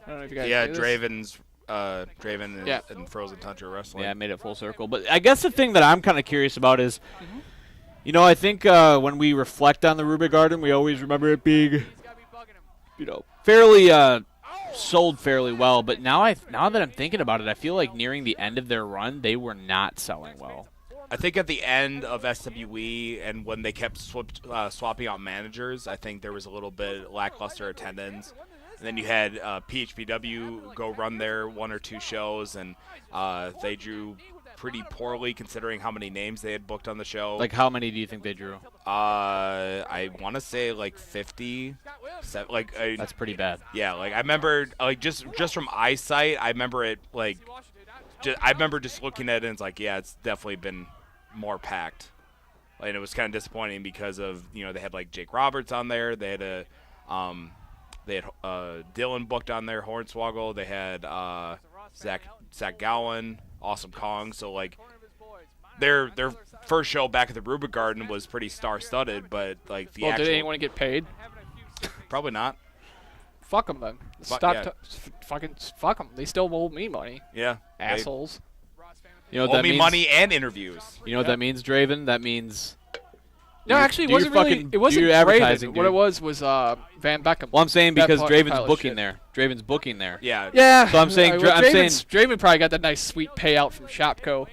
I don't know if you guys knew this. Draven and Frozen Tundra Wrestling. Yeah, I made it full circle. But I guess the thing that I'm kind of curious about is, I think when we reflect on the Rubicon, we always remember it being, fairly sold fairly well. But now that I'm thinking about it, I feel like nearing the end of their run, they were not selling well. I think at the end of SWE and when they kept swapping out managers, I think there was a little bit lackluster attendance. And then you had PHPW go run their one or two shows, and they drew pretty poorly considering how many names they had booked on the show. Like, how many do you think they drew? I want to say like 50. That's pretty bad. Yeah, like I remember, like just from eyesight, I remember it like. I remember just looking at it and it's like, yeah, it's definitely been more packed. And it was kind of disappointing because of, they had like Jake Roberts on there. They had Dylan booked on there, Hornswoggle. They had Zach Gowan, Awesome Kong. So like their first show back at the Rubicon was pretty star-studded, but like the actual. Did anyone get paid? Probably not. Fuck them then. Fuck them. They still owe me money. Yeah. Assholes. You know what owe that me means? Money and interviews. You know what that means, Draven? That means. No, actually, it wasn't really. It wasn't advertising. Draven. What it was Van Beckham. Well, I'm saying because Draven's pile of booking shit. there. Draven's booking there. Yeah. Yeah. So I'm saying. Draven probably got that nice sweet payout from Shopco.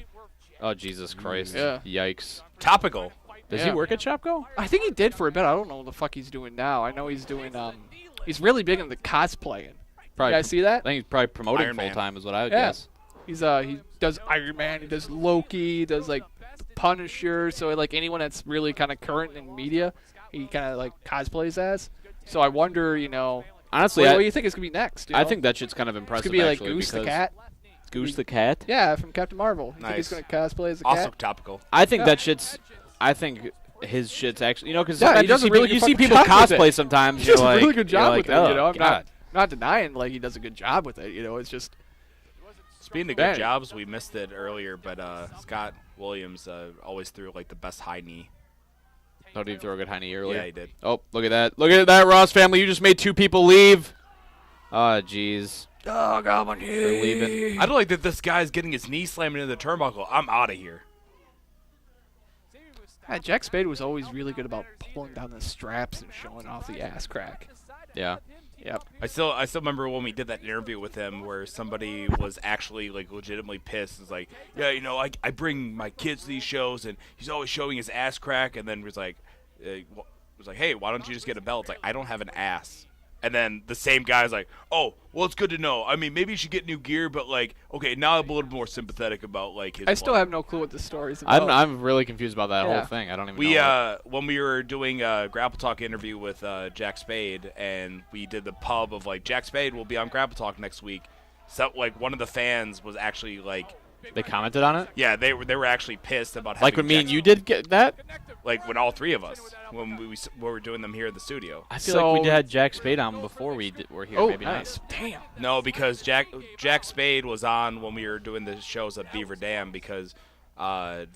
Oh Jesus Christ! Yeah. Yikes. Topical. Does he work at Shopco? I think he did for a bit. I don't know what the fuck he's doing now. I know he's doing. He's really big into cosplaying. Probably, you guys see that? I think he's probably promoting Iron full Man. time, is what I would Yeah. guess. He's he does Iron Man. He does Loki. He does like Punisher. So like anyone that's really kind of current in media, he kind of like cosplays as. So I wonder, Honestly, what do you think is gonna be next? I think that shit's kind of it's impressive. gonna be like actually, Goose the because Cat. Goose the Cat. Yeah, from Captain Marvel. You think he's Nice. gonna cosplay as a Also cat? topical. I think that shit's. I think his shit's actually. Because Yeah, he does a really you good see fucking people job with cosplay it. sometimes. He You're does a like, really good job you're with like, it. oh, I'm God. not denying like he does a good job with it. It's just. Speaking of good jobs, we missed it earlier, but Scott Williams always threw like the best high knee. Oh, did he throw a good high knee earlier? Yeah, he did. Oh, look at that! Look at that, Ross family! You just made 2 people leave. Oh, jeez. Dog, I'm on here. They're leaving. I don't like that this guy's getting his knee slammed into the turnbuckle. I'm out of here. Yeah, Jack Spade was always really good about pulling down the straps and showing off the ass crack. Yeah. Yep. I still remember when we did that interview with him where somebody was actually like legitimately pissed. It's like, yeah, I bring my kids to these shows and he's always showing his ass crack, and then was like, hey, why don't you just get a belt? It's like, I don't have an ass. And then the same guy's like, oh, well, it's good to know. I mean, maybe you should get new gear, but, like, okay, now I'm a little more sympathetic about, like, his I still blood. have no clue what the story's about. I'm really confused about that Yeah. whole thing. I don't even know. When we were doing a GrappleTalk interview with Jack Spade, and we did the pub of, like, Jack Spade will be on GrappleTalk next week. So, like, one of the fans was actually, like, They commented on it? yeah, they were actually pissed about having Like when me Jack and you did get that? like when all three of us when we were doing them here in the studio. I feel like we had Jack Spade on before were here. Oh, maybe nice. not. Damn. No, because Jack Spade was on when we were doing the shows at Beaver Dam because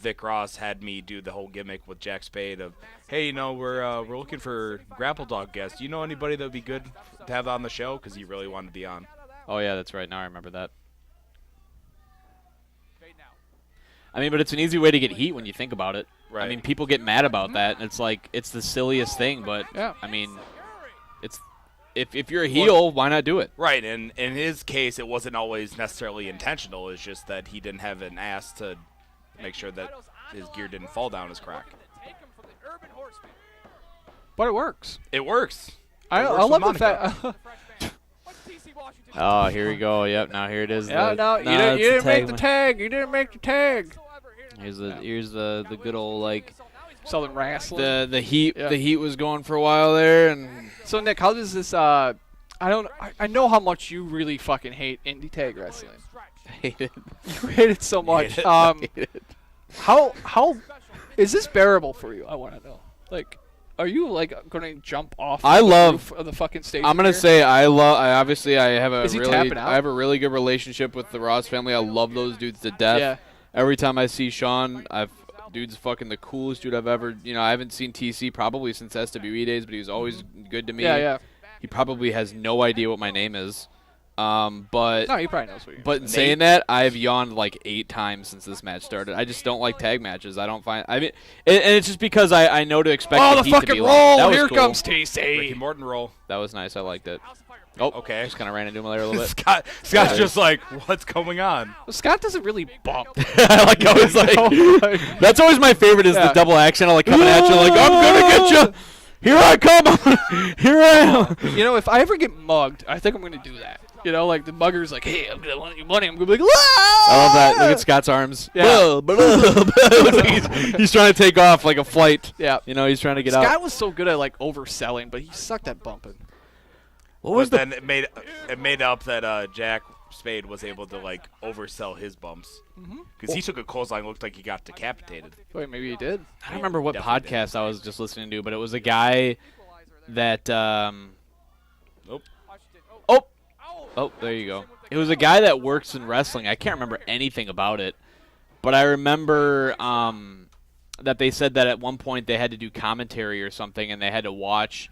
Vic Ross had me do the whole gimmick with Jack Spade of, hey, you know, we're looking for GrappleTalk guests. Do you know anybody that would be good to have on the show? Because he really wanted to be on. Oh, yeah, that's right. Now I remember that. I mean, but it's an easy way to get heat when you think about it. Right. I mean, people get mad about that, and it's like, it's the silliest thing, but, Yeah. I mean, it's if you're a heel, why not do it? Right, and in his case, it wasn't always necessarily intentional. It's just that he didn't have an ass to make sure that his gear didn't fall down his crack. But it works. It works. I works love with the Monica. fact. Oh, here we go. Yep, now here it is. Yeah, no, you it's didn't make the one. tag. You didn't make the tag. Here's the good old, like, Southern wrestling. the heat Yeah. the heat was going for a while there, and So Nick, how does this? I know how much you really fucking hate indie tag wrestling. I hate it. You hate it so much. it. I hate it. How is this bearable for you? I want to know. Like, are you like going to jump off I the love- roof of the fucking stage? I'm gonna say I obviously I have a Is he really tapping out? I have a really good relationship with the Ross family. I love those dudes to death. Yeah. Every time I see Sean, dude's fucking the coolest dude I've ever. I haven't seen TC probably since SWE days, but he was always good to me. Yeah. He probably has no idea what my name is. But No, he probably knows what you're. But in saying that, I've yawned like 8 times since this match started. I just don't like tag matches. I don't find. I mean, and it's just because I know to expect. Oh, the the heat to fucking be long. That roll! was Here cool. comes Ricky TC. Morton roll. That was nice. I liked it. Oh, Okay. Just kind of ran into him there a little bit. Scott's just like, what's going on? Well, Scott doesn't really bump. I like always like. That's always my favorite is the Yeah. double action. Like coming at you, like I'm gonna get you. Here I come. Here I am. You know, if I ever get mugged, I think I'm going to do that. You know, like the mugger's like, hey, I'm going to want your money. I'm going to be like, I love that. Look at Scott's arms. Yeah. he's trying to take off like a flight. Yeah. He's trying to get Scott out. was so good at like overselling, but he sucked at bumping. What was But then it made up that Jack Spade was able to like oversell his bumps because he took a clothesline, looked like he got decapitated. Wait, maybe he did. I don't remember what Definitely podcast I was just listening to, but it was a guy that. Nope. Oh, there you go. It was a guy that works in wrestling. I can't remember anything about it, but I remember that they said that at one point they had to do commentary or something, and they had to watch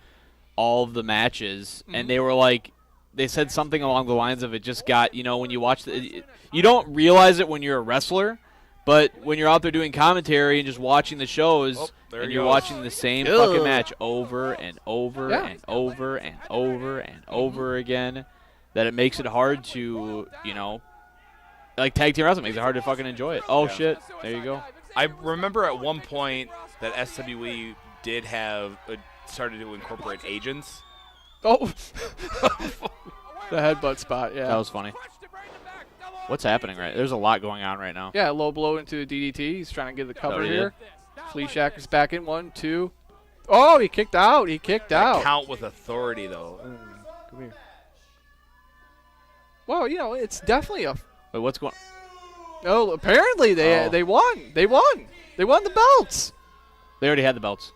all of the matches, and they were like, they said something along the lines of it just got, when you watch you don't realize it when you're a wrestler, but when you're out there doing commentary and just watching the shows, there and he you're goes. watching the same fucking match over and over Yeah. and over and over and over again, that it makes it hard to, like tag team wrestling makes it hard to fucking enjoy it. Oh, shit. There you go. I remember at one point that SWE did have started to incorporate agents. Oh. The headbutt spot, yeah. That was funny. What's happening There's a lot going on right now. Yeah, low blow into the DDT. He's trying to get the cover he here. Flea Shacker's back in. 1, 2. Oh, he kicked out. He kicked out. Count with authority though. Come here. Well, it's definitely a. Wait, what's going Oh, apparently they Oh. they won. They won. They won the belts. They already had the belts.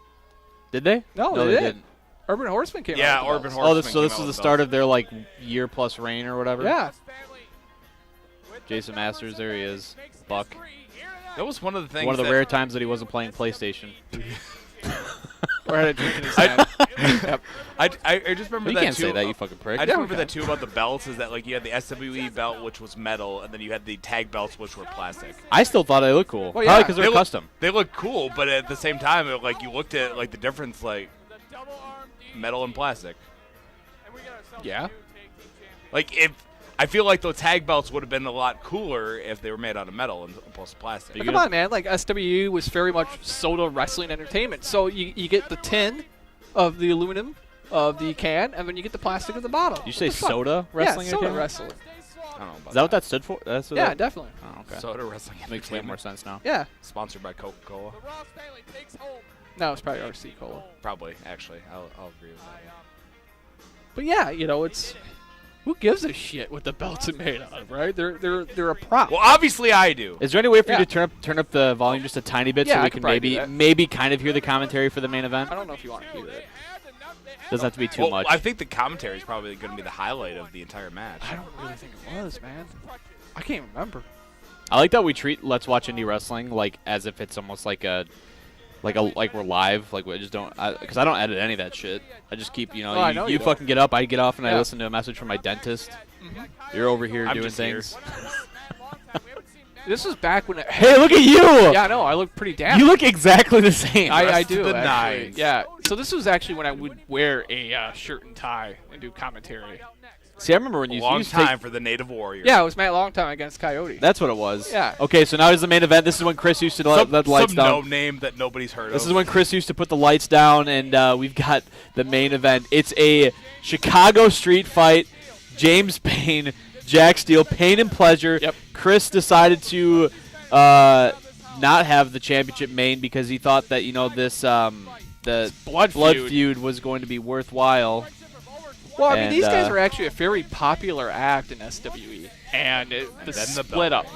Did they? No, they they didn't. didn't. Urban Horsemen came Yeah, out. with the Urban belts. Horsemen. Oh, so this came is out the with start belts. of their like year plus reign or whatever. Yeah. Jason Masters, there he is. Buck. That was one of the things. One of the that rare times that he wasn't playing PlayStation. Or had a drink in his hand. Yep. I just remember You that can't too. say that, you fucking prick. I just Yeah, we remember that can. too about the belts is that like you had the SWE belt which was metal and then you had the tag belts which were plastic. I still thought they looked cool. Well, Probably yeah. because they're They look- custom. They look cool, but at the same time, like you looked at like the difference, like metal and plastic. Yeah. Like if I feel like those tag belts would have been a lot cooler if they were made out of metal and opposed to plastic. You Come gonna- on, man. Like, SWE was very much soda wrestling entertainment. So you get the tin of the aluminum of the can, and then you get the plastic of the bottle. Did you say What the fuck? soda wrestling? Yeah, soda again? wrestling. I don't know about Is that what that stood for? That's what Yeah, that- definitely. Oh, okay. Soda Wrestling Makes way Entertainment. more sense now. Yeah. Sponsored by Coca-Cola. No, it's probably RC Cola. Probably, actually. I'll agree with that. But yeah, it's who gives a shit what the belts are made out of, right? They're a prop. Well, obviously I do. Is there any way for Yeah. you to turn up the volume just a tiny bit Yeah, so I we could can probably do maybe that. kind of hear the commentary for the main event? I don't know if you want to hear it. Doesn't have to be too Well, much. I think the commentary is probably going to be the highlight of the entire match. I don't really think it was, man. I can't remember. I like that we treat Let's Watch Indie Wrestling like as if it's almost like we're live. Like we just don't, because I don't edit any of that shit. I just keep, Oh, I know you you don't. fucking get up, I get off, and I Yeah. listen to a message from my dentist. You're over here I'm doing just here. things. This was back when it. Hey, look at you! Yeah, I know. I look pretty damn. You look exactly the same. I Rest do. of the actually. nines. Yeah. So this was actually when I would wear a shirt and tie and do commentary. See, I remember when A you long used to take- time for the Native Warrior. Yeah, it was Matt Longtime against Coyote. That's what it was. Yeah. Okay, so now is the main event. This is when Chris used to let the lights some down. no name that nobody's heard This of. is when Chris used to put the lights down, and we've got the main event. It's a Chicago street fight. James Payne, Jack Steele, Pain and Pleasure. Yep. Chris decided to not have the championship main because he thought that this the blood feud was going to be worthwhile. Well, I mean, And, these guys are actually a very popular act in SWE, and the then the split bell up.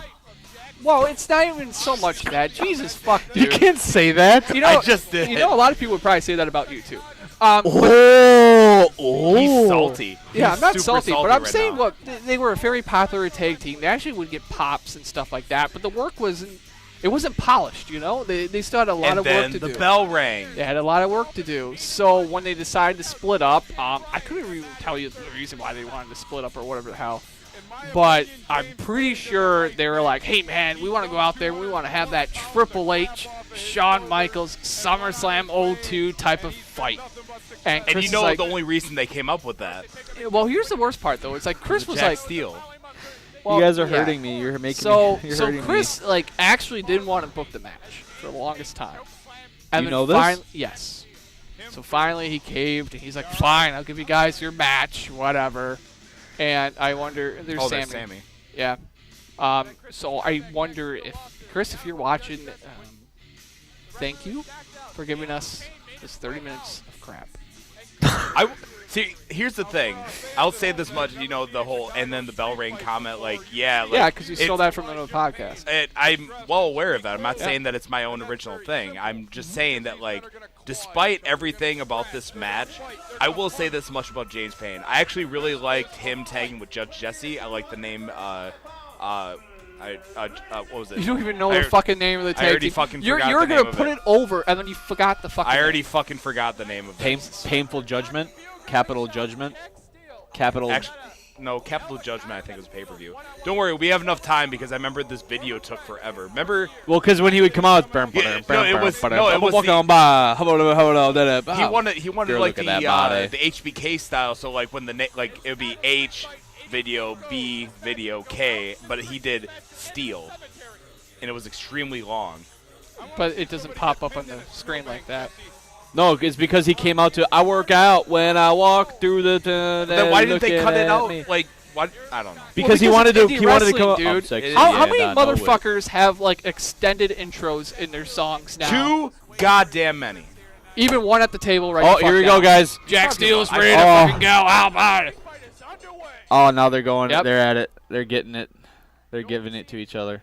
Well, it's not even so much that. Jesus fuck, dude. You can't say that. You know, I just did. You know, a lot of people would probably say that about you too. He's salty. Yeah, I'm He's not super salty, but I'm right saying, now. look, they were a very popular tag team. They actually would get pops and stuff like that, but the work wasn't polished, They still had a lot And of then work to the do. bell rang. They had a lot of work to do. So when they decided to split up, I couldn't even tell you the reason why they wanted to split up or whatever the hell. But I'm pretty sure they were like, hey, man, we want to go out there. We want to have that Triple H, Shawn Michaels, SummerSlam 02 type of fight. And Chris And you is know like, the only reason they came up with that. well, here's the worst part, though. It's like Chris was Jack like, Steele. well, You guys are yeah. hurting me. You're making So, me. You're so hurting Chris me. like actually didn't want to book the match for the longest time. And You then know this? Yes. So finally he caved and he's like, "Fine, I'll give you guys your match, whatever." And I wonder, there's Oh, Sammy. there's Sammy. Yeah. So I wonder if Chris, if you're watching, thank you for giving us this 30 minutes of crap. See, here's the thing. I'll say this much, the whole and then the bell ring comment, Yeah, because you stole that from another podcast. I'm well aware of that. I'm not Yeah. saying that it's my own original thing. I'm just saying that, despite everything about this match, I will say this much about James Payne. I actually really liked him tagging with Judge Jesse. I like the name, what was it? You don't even know the fucking name of the tag I already team. fucking You're forgot you're the gonna name of put it. it over and then you forgot the fucking. I already name. fucking forgot the name of it. Painful Judgment, Capital Judgment, Capital. Actually, no, Capital Judgment, I think, was pay-per-view. Don't worry, we have enough time because I remember this video took forever. Remember? Well, because when he would come out, It was the- he wanted Girl, like look at that body. the HBK style. So when it would be H video, B video, K, but he did Steel, and it was extremely long. But it doesn't pop up on the screen like that. No, it's because he came out to I work out when I walk through the. Then why didn't they cut it out? Me. What? I don't know. Because he Well, wanted to. indie He wanted to come wrestling, out. dude. I'm sexy, How yeah, many nah, no way. motherfuckers have extended intros in their songs now? Too goddamn many. Even one at the table right Oh, here we go, guys. Jack Steele's I- ready to Oh. fucking go. How about it? Oh, now they're going. Yep. They're at it. They're getting it. They're giving it to each other.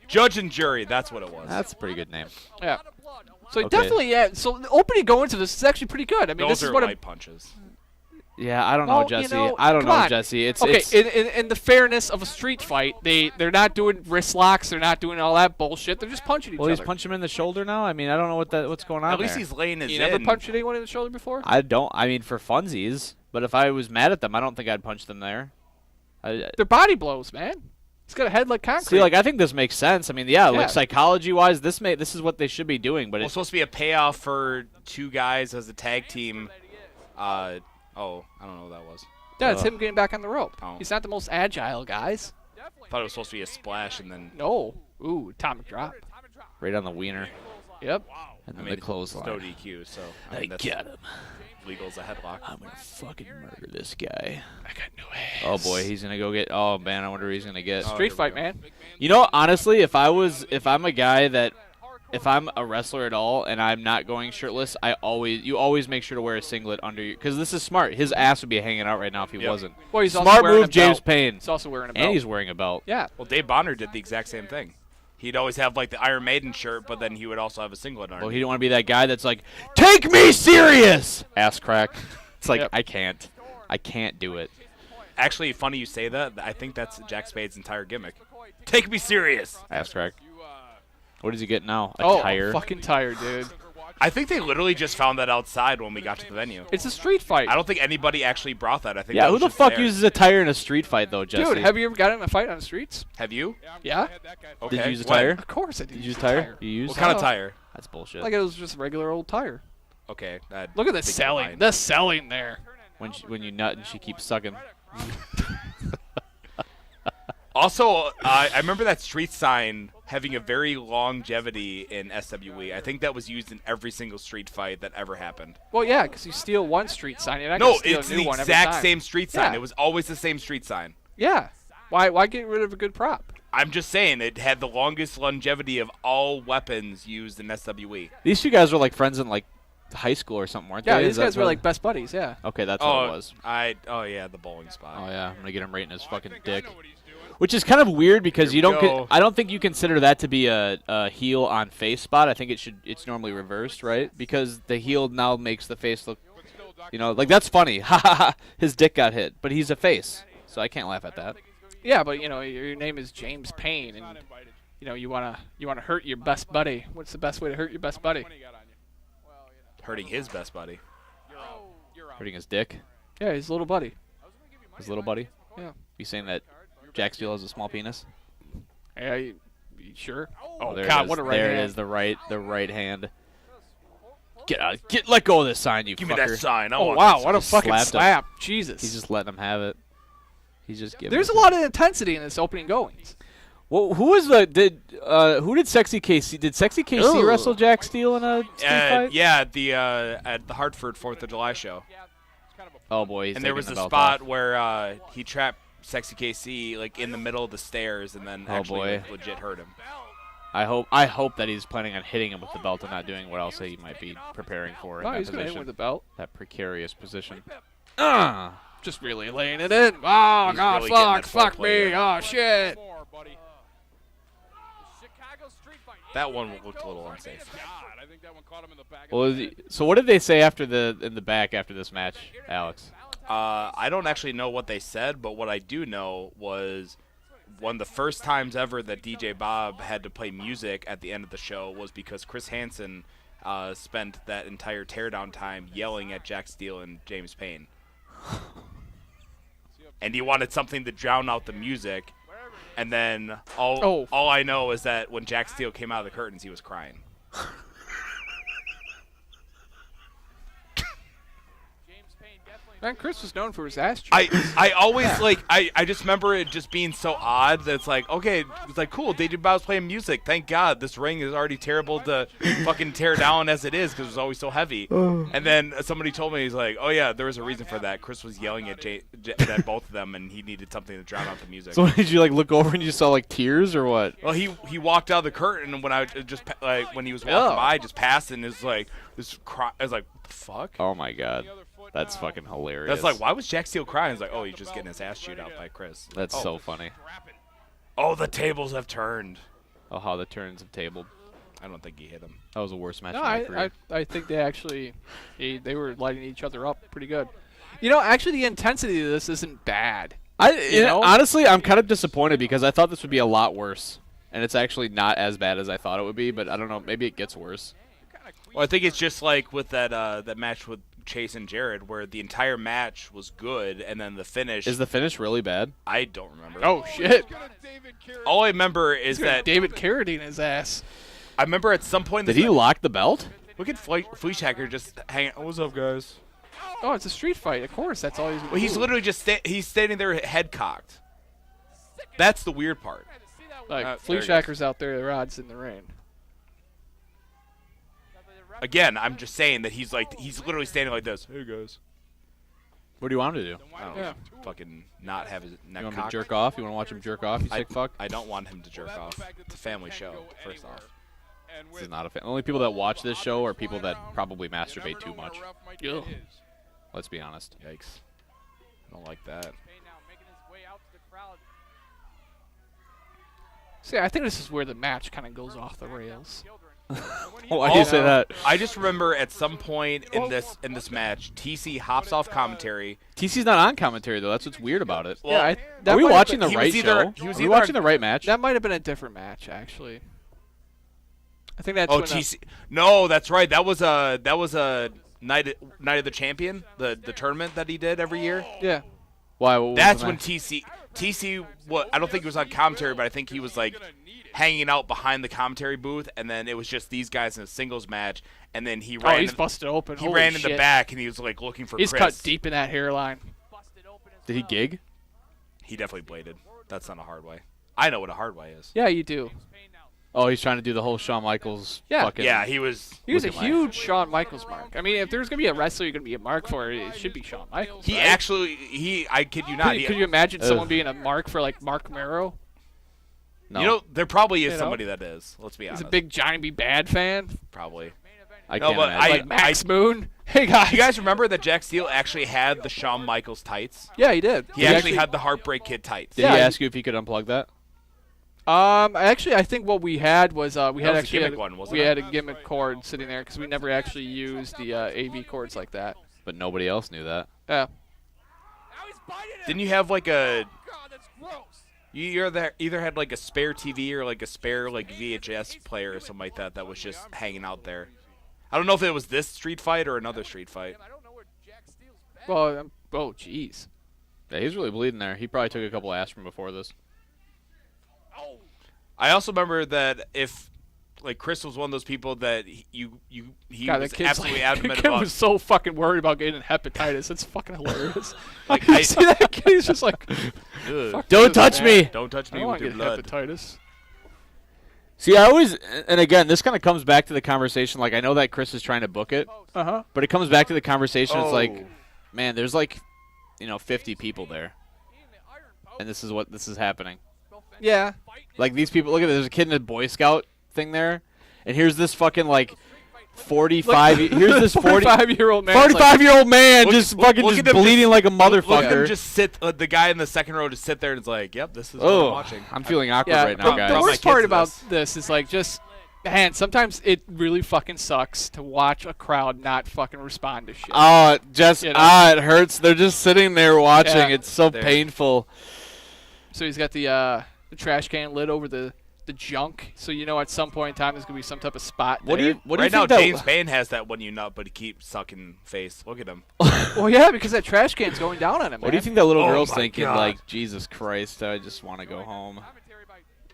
Judge and jury. That's what it was. That's a pretty good name. Yeah. So Okay. definitely, yeah. So the opening going into this is actually pretty good. I mean, Those this is are what light punches. Yeah, I don't Well, know, Jesse. you know, I don't come know, on. Jesse. It's okay, it's in the fairness of a street fight, they're not doing wrist locks. They're not doing all that bullshit. They're just punching each well, other. he's punching him in the shoulder now. I mean, I don't know what's going on At least there. he's laying his You never in. punched anyone in the shoulder before? I don't. I mean, for funsies. But if I was mad at them, I don't think I'd punch them there. They're body blows, man. He's got a head like concrete. See, I think this makes sense. I mean, yeah, Yeah. psychology-wise, this is what they should be doing. But Well, it's supposed to be a payoff for two guys as a tag team. I don't know what that was. yeah, it's him getting back on the rope. Oh. He's not the most agile, guys. Thought it was supposed to be a splash and then. No. Ooh, atomic drop. right on the wiener. Yep. And I then mean, the clothesline. no DQ, so I I mean, that's got him. legal as a headlock. I'm gonna fucking murder this guy. I got no ass. Oh boy, he's gonna go get. Oh man, I wonder who he's gonna get. Oh, Street here we fight, go. man. You know, honestly, if I'm a guy that, if I'm a wrestler at all and I'm not going shirtless, you always make sure to wear a singlet under you, because this is smart. His ass would be hanging out right now if he Yep. wasn't. Well, he's also Smart wearing move, a James belt. Payne. He's also wearing a belt. And he's wearing a belt. Yeah. Well, Dave Bonner did the exact same thing. He'd always have like the Iron Maiden shirt, but then he would also have a singlet on. Well, he didn't want to be that guy that's like, take me serious, ass crack. It's like, Yep. I can't do it. Actually, funny you say that. I think that's Jack Spade's entire gimmick. Take me serious. Ass crack. What does he get now? A Oh, tire? fucking tire, dude. I think they literally just found that outside when we got to the venue. It's a street fight. I don't think anybody actually brought that. I think. Yeah, that who was the just fuck there. uses a tire in a street fight though, Jesse? Dude, have you ever gotten in a fight on the streets? Have you? Yeah. Okay. Did you use a When? tire? Of course I did. Did you use a tire? You used? What kind of Oh. tire? That's bullshit. Like it was just a regular old tire. Okay. Look at the selling. The selling there. when you nut and she keeps sucking. Also, I remember that street sign having a very longevity in SWE. I think that was used in every single street fight that ever happened. Well, yeah, because you steal one street sign, you're not No, gonna steal it's a new the one every exact time. same street sign. Yeah. It was always the same street sign. Yeah. Why get rid of a good prop? I'm just saying it had the longest longevity of all weapons used in SWE. These two guys were like friends in like high school or something, weren't Yeah, they? these Is that guys were what- like best buddies. Yeah. Okay, that's what it was. Oh yeah, the bowling spot. Oh yeah, I'm gonna get him right in his fucking dick. Which is kind of weird because Here you we don't. go. I don't think you consider that to be a heel on face spot. I think it's normally reversed, right? Because the heel now makes the face look, like that's funny. Ha ha ha! His dick got hit, but he's a face, so I can't laugh at that. Yeah, but your name is James Payne, and you wanna hurt your best buddy. What's the best way to hurt your best buddy? Hurting his best buddy. Hurting his dick, Yeah, his little buddy. his little buddy. Yeah. You saying that Jack Steele has a small penis? Yeah, you sure? Oh There it God, is. what a right There hand. it is, the right hand. Let go of this sign, you Give fucker. me that sign. I Oh want wow, that what a sign. fucking slapped him. slap! Jesus. He's just letting him have it. He's just giving. There's it a to lot of intensity in this opening goings. Well, who did Sexy KC? Did Sexy KC Ugh. wrestle Jack Steele in a street fight? Yeah, at the Hartford 4th of July show. Oh boy, he's And there taking was the a belt spot off. where he trapped Sexy KC like in the middle of the stairs, and then Oh, actually boy. like, legit hurt him. I hope that he's planning on hitting him with the belt and not doing what else he might be preparing for in Oh, that he's gonna hit him position. with the belt. That precarious position. Just really laying it in. Oh He's God, really getting that fuck foreplay me. in. Oh shit. That one looked a little unsafe. Well, so what did they say in the back after this match, Alex? I don't actually know what they said, but what I do know was one of the first times ever that DJ Bob had to play music at the end of the show was because Chris Hansen spent that entire teardown time yelling at Jack Steele and James Payne. And he wanted something to drown out the music. And then all I know is that when Jack Steele came out of the curtains, he was crying. Man, Chris was known for his ass cheeks. I always I just remember it just being so odd that it's like, okay, it's like cool, DJ Bob's playing music. Thank God this ring is already terrible to fucking tear down as it is because it was always so heavy. And then somebody told me, he's like, oh yeah, there was a reason for that. Chris was yelling at at both of them and he needed something to drown out the music. So did you look over and you saw tears or what? Well, he walked out of the curtain and when I just when he was walking by, just passing, is like this cry. I was like, fuck. Oh my God, that's fucking hilarious. That's like, why was Jack Steele crying? He's like, oh, he's just getting his ass chewed out by Chris. That's so funny. Oh, the tables have turned. Oh, how the turns have tabled. I don't think he hit him. That was the worst match No, of my career. I think they actually they were lighting each other up pretty good. Actually, the intensity of this isn't bad. Honestly, I'm kind of disappointed because I thought this would be a lot worse, and it's actually not as bad as I thought it would be. But I don't know, maybe it gets worse. Well, I think it's just like with that match with Chase and Jarrod, where the entire match was good, and then the finish. Is the finish really bad? I don't remember. Oh shit! All I remember is that David Carradine his ass. I remember at some point. in Did this he match- lock the belt? Look at Fleece Hacker just hanging. What's up, guys? Oh, it's a street fight. Of course, that's all he's. Well, he's literally just he's standing there, head cocked. That's the weird part. like there flea he goes. shackers out there. The rods in the rain. again, I'm just saying that he's literally standing like this. Hey guys. What do you want him to do? I don't know. Fucking not have his neck You want him to cocked. jerk off? You want to watch him jerk off, you sick fuck? I don't want him to jerk off. It's a family show, first off. This is not a fan. The only people that watch this show are people that probably masturbate too much. Yeah. Let's be honest. Yikes. I don't like that. See, I think this is where the match kind of goes off the rails. Why do you say that? I just remember at some point in this match, TC hops off commentary. TC's not on commentary though. That's what's weird about it. Well, Yeah, Are we watching the he right was either- show? he was Are we either- watching the right match? That might have been a different match, actually. I think that's Oh, when, TC. No, that's right. That was a night of the champion, the tournament that he did every year. yeah. Why? What was That's the when match? TC. What? I don't think he was on commentary, but I think he was like hanging out behind the commentary booth, and then it was just these guys in a singles match, and then he ran. Oh, he's busted open. He Holy ran in shit. the back, and he was like looking for He's Chris. cut deep in that hairline. Did he gig? He definitely bladed. That's not a hard way. I know what a hard way is. Yeah, you do. Oh, he's trying to do the whole Shawn Michaels. Yeah. Fucking, Yeah, he was. He was a Look at my- huge Shawn Michaels mark. I mean, if there's going to be a wrestler you're going to be a mark for, it should be Shawn Michaels. He right? actually. I kid you not. Could you imagine someone Ugh. being a mark for, like, Mark Mero? No, You know, there probably is You know? somebody that is. Let's be He's honest. a big Johnny B. Bad fan. Probably. I No, can't but imagine. Like Max Moon. Hey, guys. You guys remember that Jack Steele actually had the Shawn Michaels tights? Yeah, he did. He actually had the Heartbreak Kid tights. Did Yeah, he he- ask you if he could unplug that? Actually, I think what we had was we had was a actually gimmick one, wasn't we it? had a gimmick cord sitting there because we never actually used the AV cords like that. But nobody else knew that. Yeah. Didn't you have like a? You either had like a spare TV or like a spare like VHS player or something like that that was just hanging out there. I don't know if it was this street fight or another street fight. Well, oh, jeez. Yeah, he's really bleeding there. He probably took a couple aspirin before this. I also remember that if like Chris was one of those people that he God, was that kid's absolutely like, adamant the kid about. was so fucking worried about getting hepatitis. It's fucking hilarious. Like, You see that kid? He's just like, Ugh. fuck Don't this, touch man. me! Don't touch I me don't with want your to blood. get hepatitis. See, I always, and again, this kind of comes back to the conversation. Like, I know that Chris is trying to book it, Uh-huh. but it comes back to the conversation. It's Oh. like, man, there's like, 50 people there, and this is happening. Yeah. Like these people, look at this. There's a kid in a Boy Scout thing there, and here's this fucking like 45. Here's this 45-year-old man. 45-year-old man Look- just look- fucking look just at him bleeding just- like a Look at him motherfucker. just sit. The guy in the second row just sit there and it's like, yep, this is what I'm Oh, watching. I'm feeling awkward Yeah, right now, the guys. brought my worst kids part to about this. this is like just, man, sometimes it really fucking sucks to watch a crowd not fucking respond to shit. Oh, just You know? it hurts. They're just sitting there watching. Yeah. It's so There. painful. So he's got the trash can lid over the junk, so you know at some point in time there's gonna be some type of spot What do there. you Right now, think that? James Payne has that one you nut, but he keeps sucking face. Look at him. Well, yeah, because that trash can's going down on him. What do you man. think that little Oh girl's my thinking? God. Like, Jesus Christ, I just want to go home.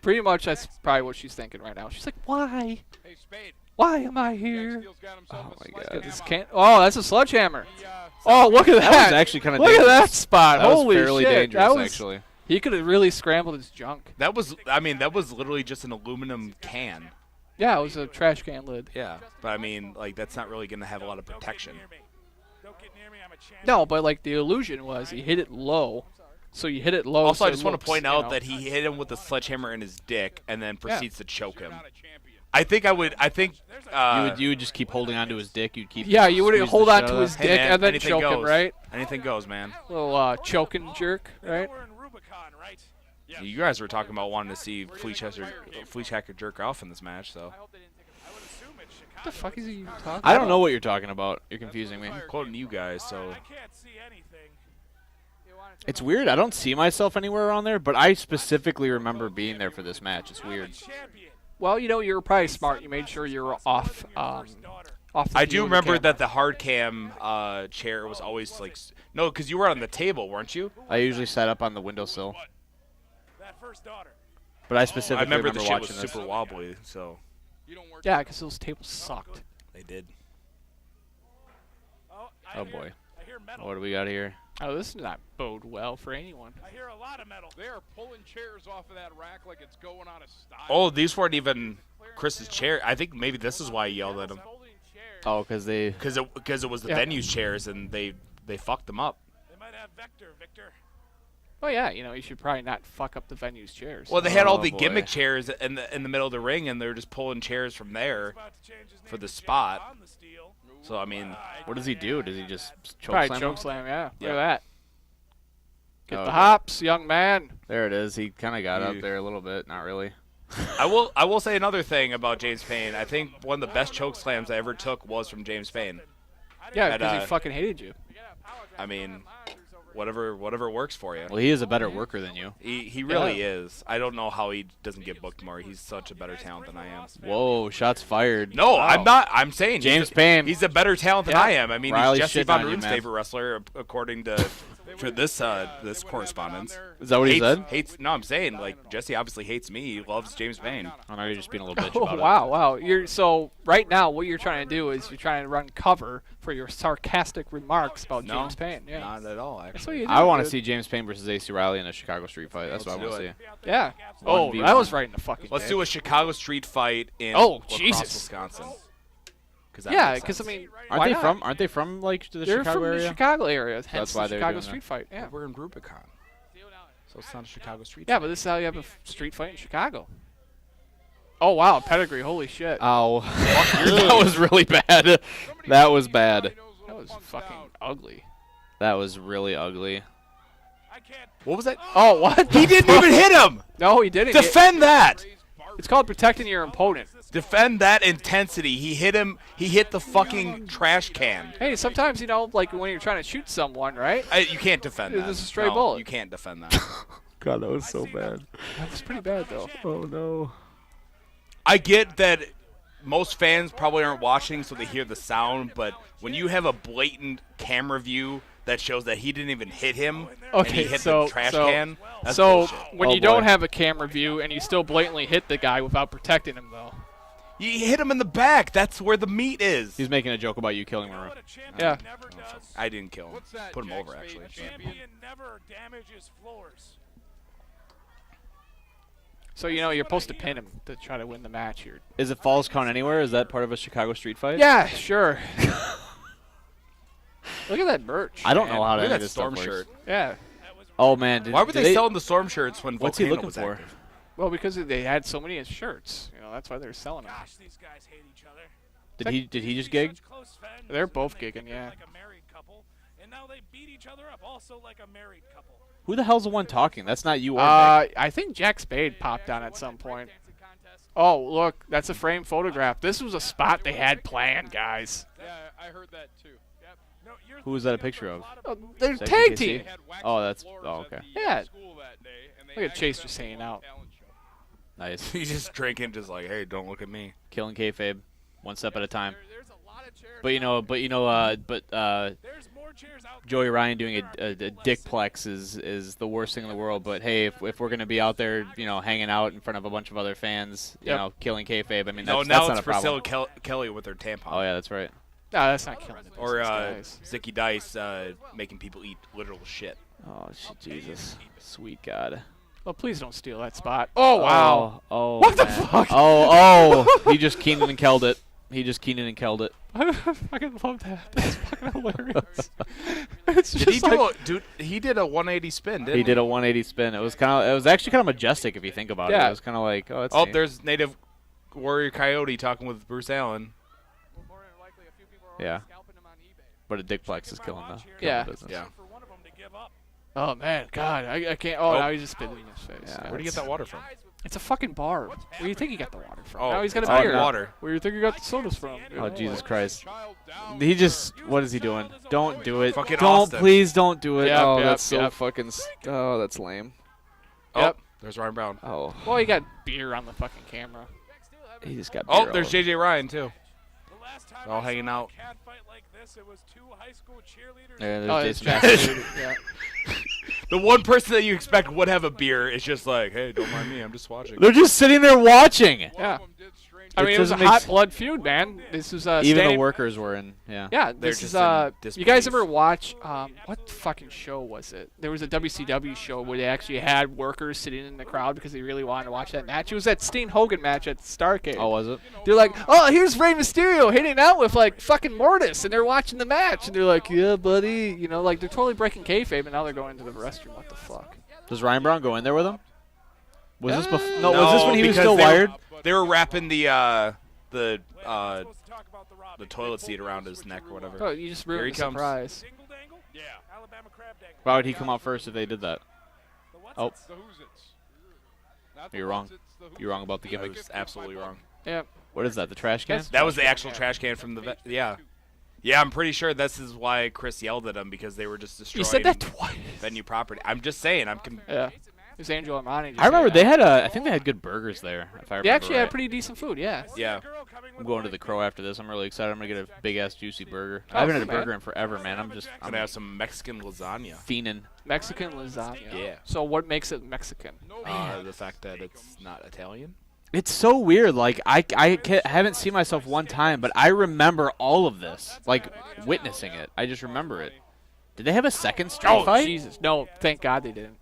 Pretty much that's probably what she's thinking right now. She's like, why? Hey, Spade. Why am I here? Steele's got himself Oh a my slice God. of This ammo. can't. Oh, that's a sledgehammer. He, Oh, look at that. That was actually kind of Look dangerous. at that spot. That was Holy fairly shit. dangerous, That was, actually. He could have really scrambled his junk. That was literally just an aluminum can. Yeah, it was a trash can lid. Yeah, but I mean, like that's not really gonna have a lot of protection. Don't get near me. I'm a champion. No, but like the illusion was he hit it low. So you hit it low. Also, so I it just want looks, to point you out know. that he hit him with the sledgehammer in his dick and then proceeds to choke him. Not a champion. I think I would. You would just keep holding onto his dick. You'd keep. Yeah, you would squeeze the hold shit on out to of his that. Hey, dick man, and then anything choke him, goes. right? Anything goes, man. Little choking jerk, right? We're in Rubicon, right? Yeah. You guys were talking about wanting to see Fleech Hacker jerk off in this match, so I would assume it's Chicago. What the fuck is he even talking I don't about? know what you're talking about. You're confusing me. I'm quoting you guys. So I can't see anything. It's weird. I don't see myself anywhere around there, but I specifically remember being there for this match. It's weird. Champion. Well, you know, you were probably smart. You made sure you were off. Off. The I view do of the remember camera. that the hard cam chair was always like no, because you were on the table, weren't you? I usually sat up on the windowsill, That first daughter. but I I specifically remember the shit was watching this. super wobbly, so You don't work. Yeah, because those tables sucked. they did. Oh boy, I hear metal. what do we got here? Oh, this does not bode well for anyone. I hear a lot of metal. They are pulling chairs off of that rack like it's going out of style. Oh, these weren't even Chris's chair. I think maybe this is why he yelled at him. Holding chairs. Oh, because they. because it was the Yeah. venue's chairs and they fucked them up. They might have Victor. Oh yeah, you should probably not fuck up the venue's chairs. Well, they had all Oh, the boy. gimmick chairs in the middle of the ring, and they're just pulling chairs from there for the spot. So I mean, What does he do? Does he just choke probably slam? choke him? slam. Yeah. Yeah. Look at that. Get Oh, the okay. hops, young man. There it is. He kind of got up Yeah. there a little bit. Not really. I will say another thing about James Payne. I think one of the best choke slams I ever took was from James Payne. Yeah, And, because he fucking hated you. I mean, whatever works for you. Well, he is a better worker than you. He really is. I don't know how he doesn't get booked more. He's such a better talent than I am. Whoa, shots fired. No, Wow. I'm not. I'm saying James he's Payne. He's a better talent than Yeah. I am. I mean, Riley's he's Jesse shitting Von on you, Rune's man. favorite wrestler, according to for this correspondence. Is that what he said? Hates. No, I'm saying like Jesse obviously hates me. He loves James Payne. I know you're just being a little bitch Oh about it. wow. You're so right now. What you're trying to do is you're trying to run cover for your sarcastic remarks about No, James Payne. Yeah. Not at all. That's what Actually, you do. I want to dude. see James Payne versus AC Riley in a Chicago street fight. That's what I Let's want to do see. Yeah. Oh, 1v1. that was right in the fucking. let's dick. do a Chicago street fight in Oh, La Crosse, Jesus. Wisconsin. Yeah, because I mean, Aren't why they not? from? Aren't they from like the They're Chicago from area? the Chicago area. Hence That's why the they're Chicago doing street fight. Yeah. we're in Rubicon, so it's not a Chicago street. Yeah, but this is how you have a street fight in Chicago. Oh wow, pedigree! Holy shit! Ow. That was really bad. That was bad. That was fucking ugly. That was really ugly. What was that? Oh what? He didn't even hit him. No, he didn't. Defend that. It's called protecting your opponent. Defend that intensity. He hit him. He hit the fucking trash can. Hey, sometimes like when you're trying to shoot someone, right? You can't defend It that. was a stray No, bullet. You can't defend that. God, that was so bad. That was pretty bad though. Oh no. I get that most fans probably aren't watching, so they hear the sound. But when you have a blatant camera view that shows that he didn't even hit him, and he Okay, hit so the trash can, that's so bullshit. when Oh, you don't boy. have a camera view and you still blatantly hit the guy without protecting him though. You hit him in the back. That's where the meat is. He's making a joke about you killing Maroon. Yeah. I didn't kill him. What's that, Put him Jack over, Spade? actually. Champion never damages floors. So you're supposed to pin him to try to win the match here. Is it Falls Count Anywhere? Is that part of a Chicago street fight? Yeah, sure. Look at that merch. I don't know how to Look any at of that this stuff storm works. shirt. Yeah. Oh man, did, Why were did they selling the storm shirts when What's he Volcano looking was for? active? Well, because they had so many shirts, that's why they're selling them. Gosh, these guys hate each other. Did he just gig? Such close friends. They're both They gigging, met yeah. Like a married couple, and now they beat each other up, also like a married couple. Who the hell's the one talking? That's not you or Nick. I think Jack Spade popped on at some point. Oh, look, that's a framed photograph. This was a spot they had planned, guys. Yeah, I heard that too. Yep. No, you're Who was that a picture of? Oh, they're Second tag KC? team. Oh, that's okay. Yeah. Look Look at Chase just hanging out. Nice. He's just drinking, just like, hey, don't look at me. Killing kayfabe, one step at a time. There's a lot of chairs. But There's more chairs out Joey Ryan doing a dickplex is the worst thing in the world. But hey, if we're gonna be out there, hanging out in front of a bunch of other fans, Yep. Killing kayfabe, I mean, No, that's now not it's a problem. Priscilla Kelly with her tampon. Oh yeah, that's right. No, that's not killing the Or business, guys. Zicky Dice making people eat literal shit. Oh Jesus, sweet God. Well, please don't steal that spot. Oh, wow. Oh. What the man. fuck? Oh. He just Keenan and Kelled it. I fucking love that. That's fucking hilarious. It's Did he just like, he did a 180 spin, didn't He did a 180 spin. It was actually kind of majestic if you think about it. Yeah. It was kind of like, oh, that's Oh, neat. there's Native Warrior Coyote talking with Bruce Allen. Yeah. But a dickplex is killing the Yeah. business. Yeah. for one of them to give up. oh, man. God, I can't. Oh, Oh. now he's just spitting in his face. Yeah. Where'd he get that water from? It's a fucking bar. Where do you think he got the water from? Oh, now he's got it's a all beer. water. Where do you think he got the sodas from? Oh, Jesus Christ. Child down. He just, what is he doing? Don't do it. Fucking Don't, Austin. please don't do it. Yep, Oh, yep, that's so yep. fucking, oh, that's lame. Yep. Oh, there's Ryan Brown. Oh, Well, he got beer on the fucking camera. he just got Oh, beer there's all over. JJ Ryan too. The last time All I saw hanging a out. cat fight like this, it was two high school cheerleaders. Yeah, there's Oh, it's Jason Jack Massey. Spade. Yeah. The one person that you expect would have a beer is just like, hey, don't mind me, I'm just watching. They're just sitting there watching. Yeah. I mean, it was a doesn't make hot blood feud, man. This was even standing- the workers were in. Yeah. Yeah, They're this is just in you guys disbelief. ever watch what fucking show was it? There was a WCW show where they actually had workers sitting in the crowd because they really wanted to watch that match. It was that Steen Hogan match at Starrcade. Oh, was it? They're like, oh, here's Rey Mysterio hitting out with like fucking Mortis, and they're watching the match, and they're like, yeah, buddy, you know, like they're totally breaking kayfabe, and now they're going to the restroom. What the fuck? Does Ryan Brown go in there with him? Was this before? No, No, was this when he was because still they were- wired? They were wrapping the toilet seat around his neck or whatever. Oh, you just Here he ruined the comes. surprise. Yeah. Alabama crab dangle. Why would he come out first if they did that? Oh, The who's it's. Not the you're wrong. what's it's, the who's You're wrong about the I gimmick. was absolutely wrong. Yeah. What is that? The trash can? That's- That was the actual trash can from the yeah. Yeah, I'm pretty sure this is why Chris yelled at him because they were just destroying You said that twice. venue property. I'm just saying. Yeah. It was Angel Armani. I remember they had I think they had good burgers there. If I remember They actually right. had pretty decent food. Yeah. Yeah. I'm going to the Crow after this. I'm really excited. I'm gonna get a big ass juicy burger. Oh, I haven't had a man. burger in forever, man. I'm Gonna have some Mexican lasagna. fiending. Mexican lasagna. Yeah. So what makes it Mexican? The fact that it's not Italian. It's so weird. Like haven't seen myself one time, but I remember all of this, like witnessing it. I just remember it. Did they have a second street Oh fight? Jesus! No, thank God they didn't.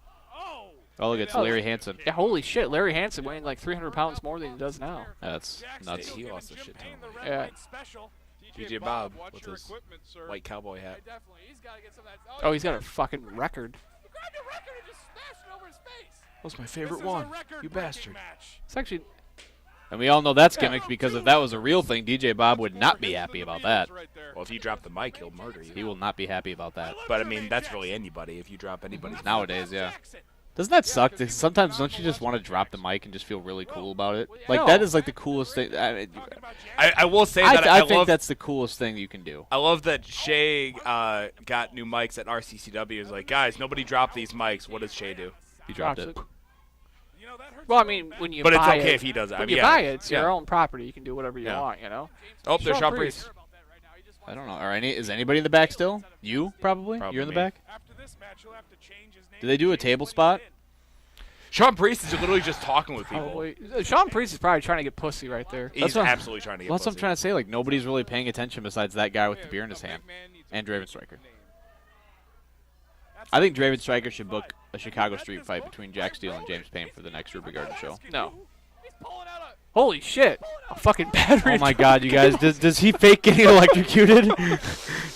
Oh, look, it's Oh. Larry Hansen. Yeah, holy shit! Larry Hansen weighing like 300 pounds more than he does now. That's nuts. He lost a shit ton. Yeah. DJ Bob watch with your his equipment, sir. white cowboy hat. Definitely. He's got to get some of that. Oh, he's got a fucking record. He grabbed a record and just smashed it over his face. That's my This favorite is a one. record-breaking You bastard. match. It's actually And we all know that's gimmick because if that was a real thing, DJ Bob would not be happy about that. Right there. Well, if you drop the mic, he'll murder He you. will not be happy about that. But I mean, that's really anybody. If you drop anybody's Nowadays, yeah. Doesn't that suck? Sometimes don't you just want to drop the mic and just feel really cool about it? Like No. that is like the coolest thing. I will say that I I think love that's the coolest thing you can do. I love that Shay got new mics at RCCW. Is like, guys, nobody dropped these mics. What does Shay do? He dropped drops it. Well, I mean, when you But it's buy okay it, if he does it. I when mean, you yeah. buy it, it's Yeah. your own property. You can do whatever you Yeah. want, you know. Oh, there's Sean Sean Priest. Priest. I don't know. Is anybody in the back still? You probably. Probably You're in the me. back. After this match, he'll have to change his name. Do they do a table spot? Sean Priest is literally just talking with people. Probably. Sean Priest is probably trying to get pussy right there. He's That's what I'm- absolutely trying to get Well, that's what I'm pussy. trying to say. Like nobody's really paying attention besides that guy with the beer in his hand and Draven Striker. I think Draven Striker should book a Chicago street fight between Jack Steele and James Payne for the next Rubicon show. No. Holy shit! A fucking battery. Oh my God, you guys! Does he fake getting electrocuted?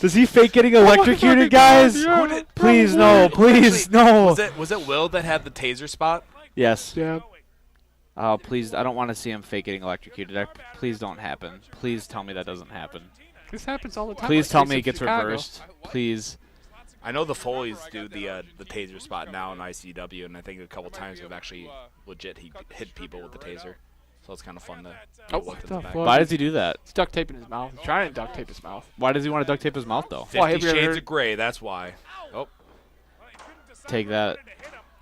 Does he fake getting electrocuted, guys? Who did- Please no! Please no! Was it Will that had the taser spot? Yes. Yeah. Oh please! I don't want to see him fake getting electrocuted. Please don't happen. Please tell me that doesn't happen. This happens all the time. Please Like, tell it's me in it gets Chicago. reversed. Please. I know the Foleys do the taser spot now in ICW, and I think a couple times we've actually legit hit people with the taser. So it's kind of fun to Oh, look what at the the back. fuck? Why does he do that? He's duct taping his mouth. He's trying to duct tape his mouth. Why does he want to duct tape his mouth though? 50 Well, have you ever Shades heard- of Grey, that's why. Oh, Take that.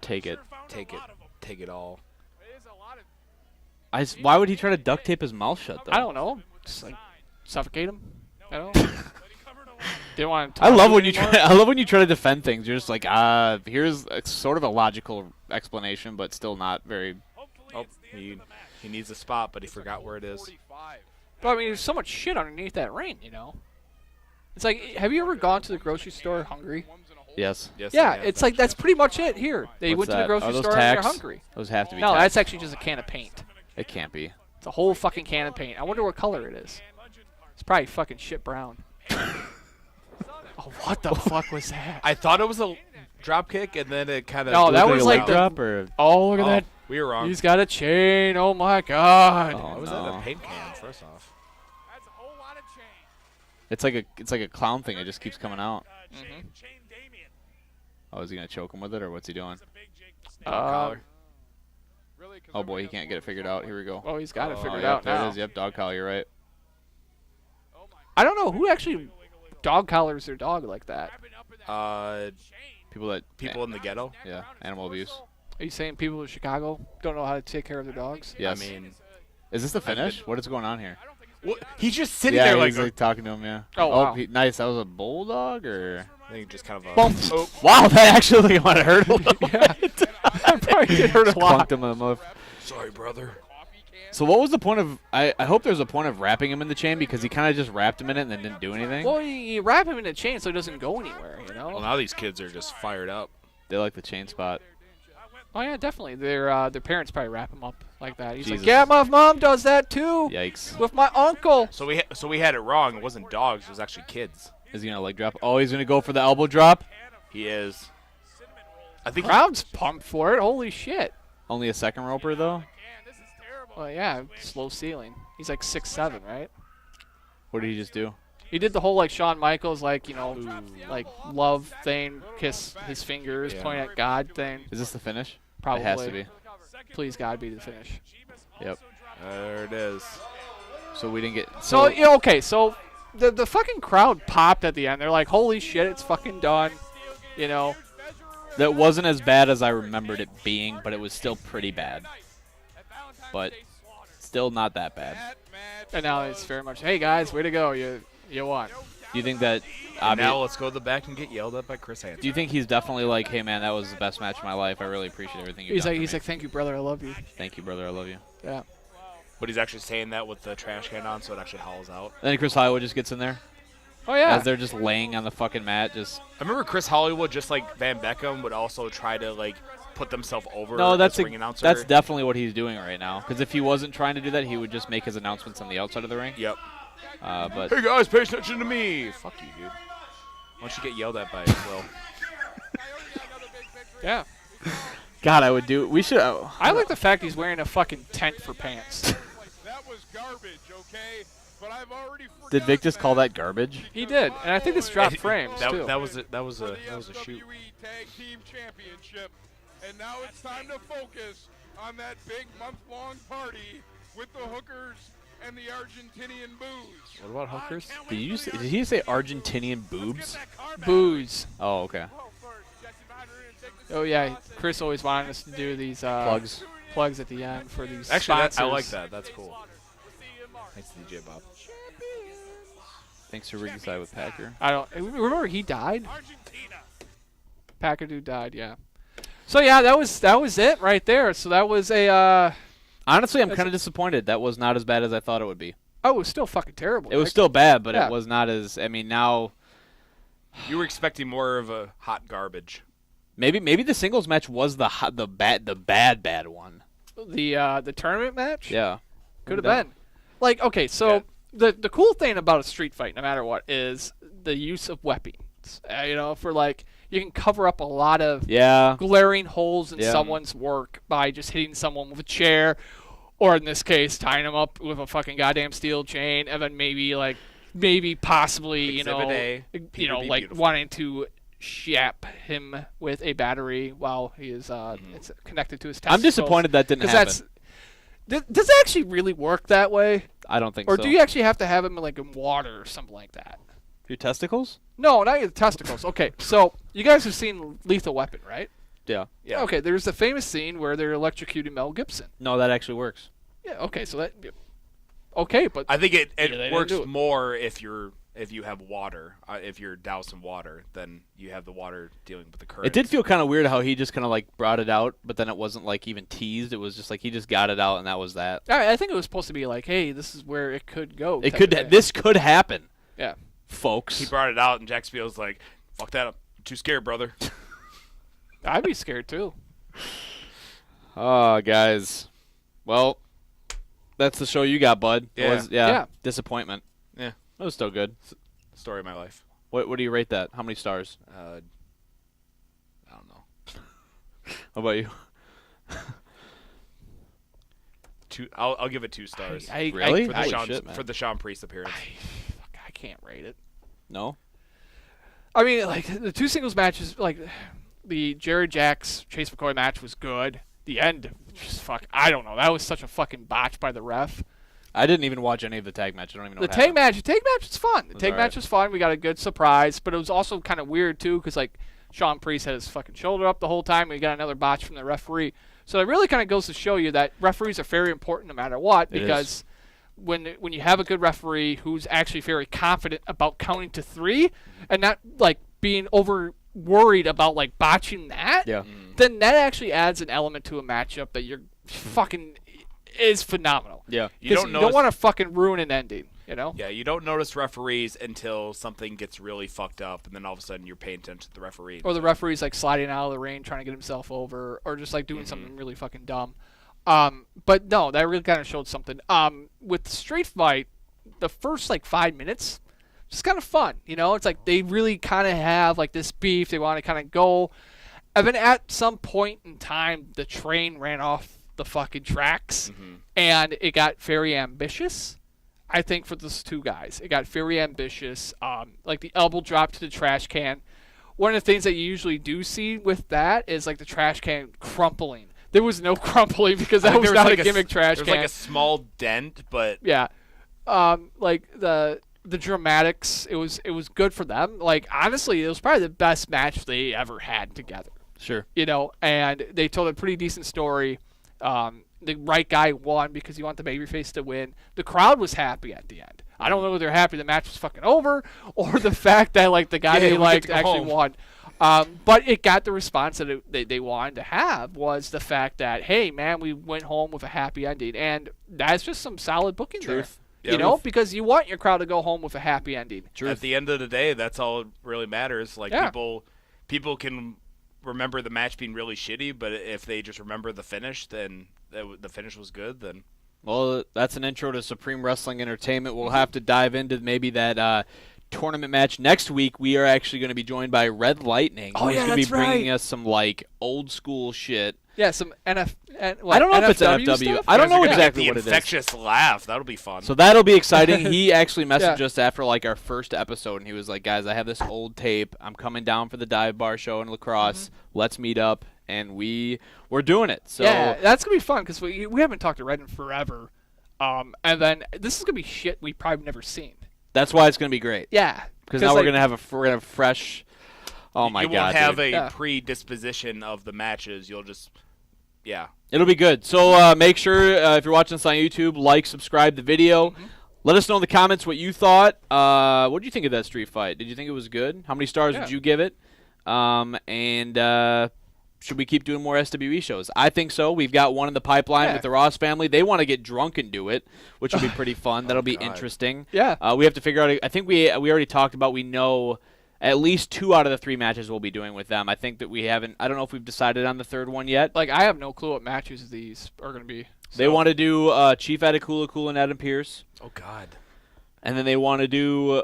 Take it. take it. Take it all. Why would he try to duct tape his mouth shut though? I don't know. Just like suffocate him. I don't know. Didn't want to. I love when you try. I love when you try to defend things. You're just like, here's sort of a logical explanation, but still not very. Oh, he needs a spot, but he forgot where it is. But I mean, there's so much shit underneath that ring, you know. It's like, have you ever gone to the grocery store hungry? Yes. Yes, Yeah, I have, it's like that's pretty much it here. They What's went to the that? grocery Are those store and they're tacks? hungry. Those have to be. No, tacks. that's actually just a can of paint. It can't be. It's a whole fucking can of paint. I wonder what color it is. It's probably fucking shit brown. Oh, what the fuck was that? I thought it was a drop kick, and then it kind of. No, that Look was a like leg the- drop or. Oh, look at that. We were wrong. He's got a chain. Oh my god. Oh, Why was no. that a paint can? First off. That's a whole lot of change. It's like a clown thing. It just keeps coming out. Mhm. Chain Damien. Oh, is he gonna choke him with it or what's he doing? It's a big Jake snake. Collar. Really, 'cause Oh boy, everybody he has can't get it one figured collar. out. Here we go. Oh, he's got it Oh, figured yep, out there now. it is. Yep, dog collar. You're right. Oh my I don't know who actually dog collars their dog like that. grabbing up in that chain. People that People in the ghetto. yeah, animal abuse. Are you saying people in Chicago don't know how to take care of their dogs? Yes. I mean, Is this the finish? What is going on here? he's just sitting Yeah, there like. he's like talking to him. Yeah. Oh, wow. Nice. That was a bulldog or. I think just kind of a. Bump. Oh, Wow, that actually might have hurt a little Yeah. bit. That probably did hurt a lot. Clunked him in the mouth. sorry, brother. Coffee can So what was the point of? I hope there's a point of wrapping him in the chain because he kind of just wrapped him in it and then didn't do anything. Well, you wrap him in a chain so he doesn't go anywhere, you know? Well, now these kids are just fired up. They like the chain spot. Oh, yeah, definitely. Their parents probably wrap him up like that. He's Jesus. like, yeah, my mom does that too. Yikes. With my uncle. So we had it wrong. It wasn't dogs. It was actually kids. Is he going to leg drop? Oh, he's going to go for the elbow drop? He is. I think Crowd's pumped for it. Holy shit. Only a second roper, though? Well, yeah, slow ceiling. He's like 6'7", right? What did he just do? He did the whole like Shawn Michaels, like, you know, like love thing, kiss his fingers, point at God thing. Is this the finish? Probably. It has to be. Please God be the finish. Yep. there it is. So we didn't get... So, yeah, okay, so the fucking crowd popped at the end. They're like, holy shit, it's fucking done. You know? That wasn't as bad as I remembered it being, but it was still pretty bad. But still not that bad. And now it's very much, hey guys, way to go, you won. Do you think that... Now let's go to the back and get yelled at by Chris Hansen. Do you think he's definitely like, hey man, that was the best match of my life. I really appreciate everything you've done for me. Thank you, brother, I love you. Thank you, brother. I love you. Yeah. But he's actually saying that with the trash can on, so it actually howls out. And then Chris Hollywood just gets in there Oh yeah. as they're just laying on the fucking mat. Just I remember Chris Hollywood, just like Van Beckham, would also try to like put themselves over. no, as ring announcer. that's definitely what he's doing right now. Because if he wasn't trying to do that, he would just make his announcements on the outside of the ring. Yep. But Hey guys, pay attention to me. Fuck you, dude. Why don't you get yelled at by Will? Yeah. God, I would do. We should. I like the fact he's wearing a fucking tent for pants. That was garbage, okay? But I've already Did Vic just call that garbage? He did, and I think it's dropped frames too. That was a shoot. SWE Tag Team Championship. And now it's time to focus on that big month-long party with the hookers and the Argentinian booze. What about hookers? Did he say Argentinian boobs? Booze. Oh, okay. Oh yeah, Chris always wanted us to do these plugs at the end for these Actually, I sponsors. like that. That's cool. Thanks, DJ Bob. Thanks for ringside with Packer. I don't remember he died. Packer dude died, yeah. So yeah, that was it right there. So that was a. Honestly, I'm kind of disappointed. That was not as bad as I thought it would be. Oh, it was still fucking terrible. It was still bad, but Yeah. it was not as. I mean, now You were expecting more of a hot garbage. maybe the singles match was the bad one. the tournament match. Yeah, Could have been. Like, okay, so the cool thing about a street fight, no matter what, is the use of weapons. You know, for like, you can cover up a lot of Yeah. glaring holes in Yeah. someone's work by just hitting someone with a chair, or in this case, tying them up with a fucking goddamn steel chain, and then maybe possibly, Exhibit A, Peter be like beautiful. wanting to shap him with a battery while he is it's connected to his testicles. I'm disappointed that didn't happen. Does it actually really work that way? I don't think Or so. do you actually have to have him like in water or something like that? Your testicles? No, not your testicles. Okay, so you guys have seen Lethal Weapon, right? Yeah. Yeah. Okay, there's the famous scene where they're electrocuting Mel Gibson. No, that actually works. Yeah, okay, so that... Okay, but... I think Yeah, they it didn't works do it. more if you have water. If you're doused in water, then you have the water dealing with the current. It did feel kind of weird how he just kind of like brought it out, but then it wasn't like even teased. It was just like he just got it out, and that was that. I think it was supposed to be like, hey, this is where it could go. It type could. of thing. This could happen, Yeah. folks. He brought it out, and Jack Spiel's like, "Fuck that! I'm too scared, brother." I'd be scared, too. Oh, guys. Well, that's the show you got, bud. It Yeah. was, Yeah. Disappointment. Yeah. It was still good. Story of my life. What do you rate that? How many stars? I don't know. How about you? I'll give it 2 stars. Really? for the Holy Sean shit, man. for the Sean Priest appearance. I can't rate it. No? I mean, like, the two singles matches, like, the Jarrod Jax Chase McCoy match was good. The end, just I don't know. That was such a fucking botch by the ref. I didn't even watch any of the tag match. I don't even know The what tag happened. match was fun. The was tag alright. match was fun. We got a good surprise, but it was also kind of weird too, because like Sean Priest had his fucking shoulder up the whole time. And we got another botch from the referee. So it really kind of goes to show you that referees are very important no matter what, It because is. when you have a good referee who's actually very confident about counting to 3 and not like being over worried about like botching that, Yeah. then that actually adds an element to a matchup that you're fucking is phenomenal. Yeah. You Because don't you notice. don't want to fucking ruin an ending, you know? Yeah, you don't notice referees until something gets really fucked up, and then all of a sudden you're paying attention to the referee. Or the referee's like sliding out of the ring trying to get himself over, or just like doing something really fucking dumb. But no, that really kind of showed something. With the street fight, the first like 5 minutes, just kind of fun, you know? It's like they really kind of have like this beef. They want to kind of go. And then at some point in time, the train ran off the fucking tracks, and it got very ambitious. I think for those two guys, it got very ambitious. Like the elbow drop to the trash can. One of the things that you usually do see with that is like the trash can crumpling. There was no crumpling because that was not a gimmick trash can. There was like a small dent, but yeah, like the dramatics, it was good for them. Like honestly, it was probably the best match they ever had together. Sure. You know, and they told a pretty decent story. The right guy won because you want the babyface to win. The crowd was happy at the end. I don't know whether they're happy the match was fucking over or the fact that like the guy they liked actually won. But it got the response that they wanted to have was the fact that, hey, man, we went home with a happy ending. And that's just some solid booking there. Yeah. You know, because you want your crowd to go home with a happy ending. At the end of the day, that's all that really matters. Like people can remember the match being really shitty, but if they just remember the finish, then the finish was good, then... Well, that's an intro to Supreme Wrestling Entertainment. We'll have to dive into maybe that tournament match next week. We are actually going to be joined by Red Lightning. Oh, who's yeah, going to be that's right. bringing us some like old school shit. Yeah, some I don't know if it's NFW NFW. stuff? I don't know You're gonna exactly get what it the is. infectious laugh. That'll be fun. So that'll be exciting. He actually messaged Yeah. us after like our first episode, and he was like, "Guys, I have this old tape. I'm coming down for the dive bar show in La Crosse. Let's meet up." And we're doing it. So yeah, that's gonna be fun because we haven't talked to Red in forever. And then this is gonna be shit we've probably never seen. that's why it's going to be great. Yeah, Because now we're going to have a fresh. Oh my god! You won't have dude. a predisposition of the matches. You'll just... Yeah. It'll be good. So make sure if you're watching this on YouTube, like, subscribe the video. Let us know in the comments what you thought. What did you think of that street fight? Did you think it was good? How many stars would you give it? And should we keep doing more SWE shows? I think so. We've got one in the pipeline with the Ross family. They want to get drunk and do it, which will be pretty fun. That'll be interesting. Yeah. We have to figure out. I think we already talked about. We know at least 2 out of the 3 matches we'll be doing with them. I think that we haven't. I don't know if we've decided on the 3rd one yet. Like I have no clue what matches these are gonna be. They want to do Chief Atakula Cool and Adam Pierce. Oh, God. And then they want to do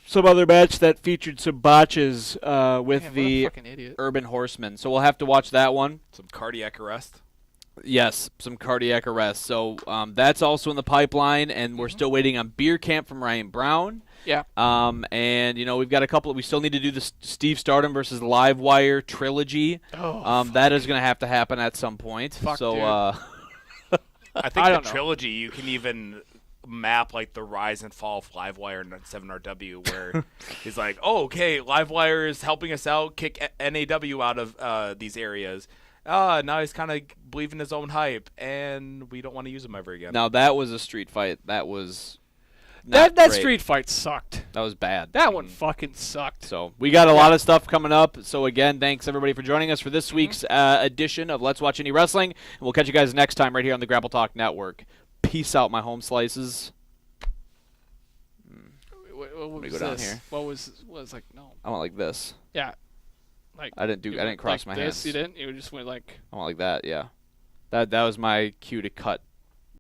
some other match that featured some botches with Man, what a the fucking idiot. Urban Horsemen. So we'll have to watch that one. Some cardiac arrest. Yes, some cardiac arrest. So that's also in the pipeline, and we're still waiting on Beer Camp from Ryan Brown. Yeah. And, we've got a couple. We still need to do the Steve Stardom versus Livewire trilogy. That is going to have to happen at some point. Fuck, so, dude. I think I the don't know. trilogy, you can even map like the rise and fall of Livewire and 7RW, where he's like, oh, okay, Livewire is helping us out, kick NAW out of these areas. Now he's kind of believing his own hype, and we don't want to use him ever again. now that was a street fight. That was That not great. street fight sucked. That was bad. That one fucking sucked. So we got a lot of stuff coming up. So again, thanks everybody for joining us for this week's edition of Let's Watch Indie Wrestling. And we'll catch you guys next time right here on the GrappleTalk Network. Peace out, my home slices. What me was go down this? here. What was like no? I want like this. Yeah. Like I didn't cross like my this, hands. You didn't. You just went like. I want like that. Yeah. That was my cue to cut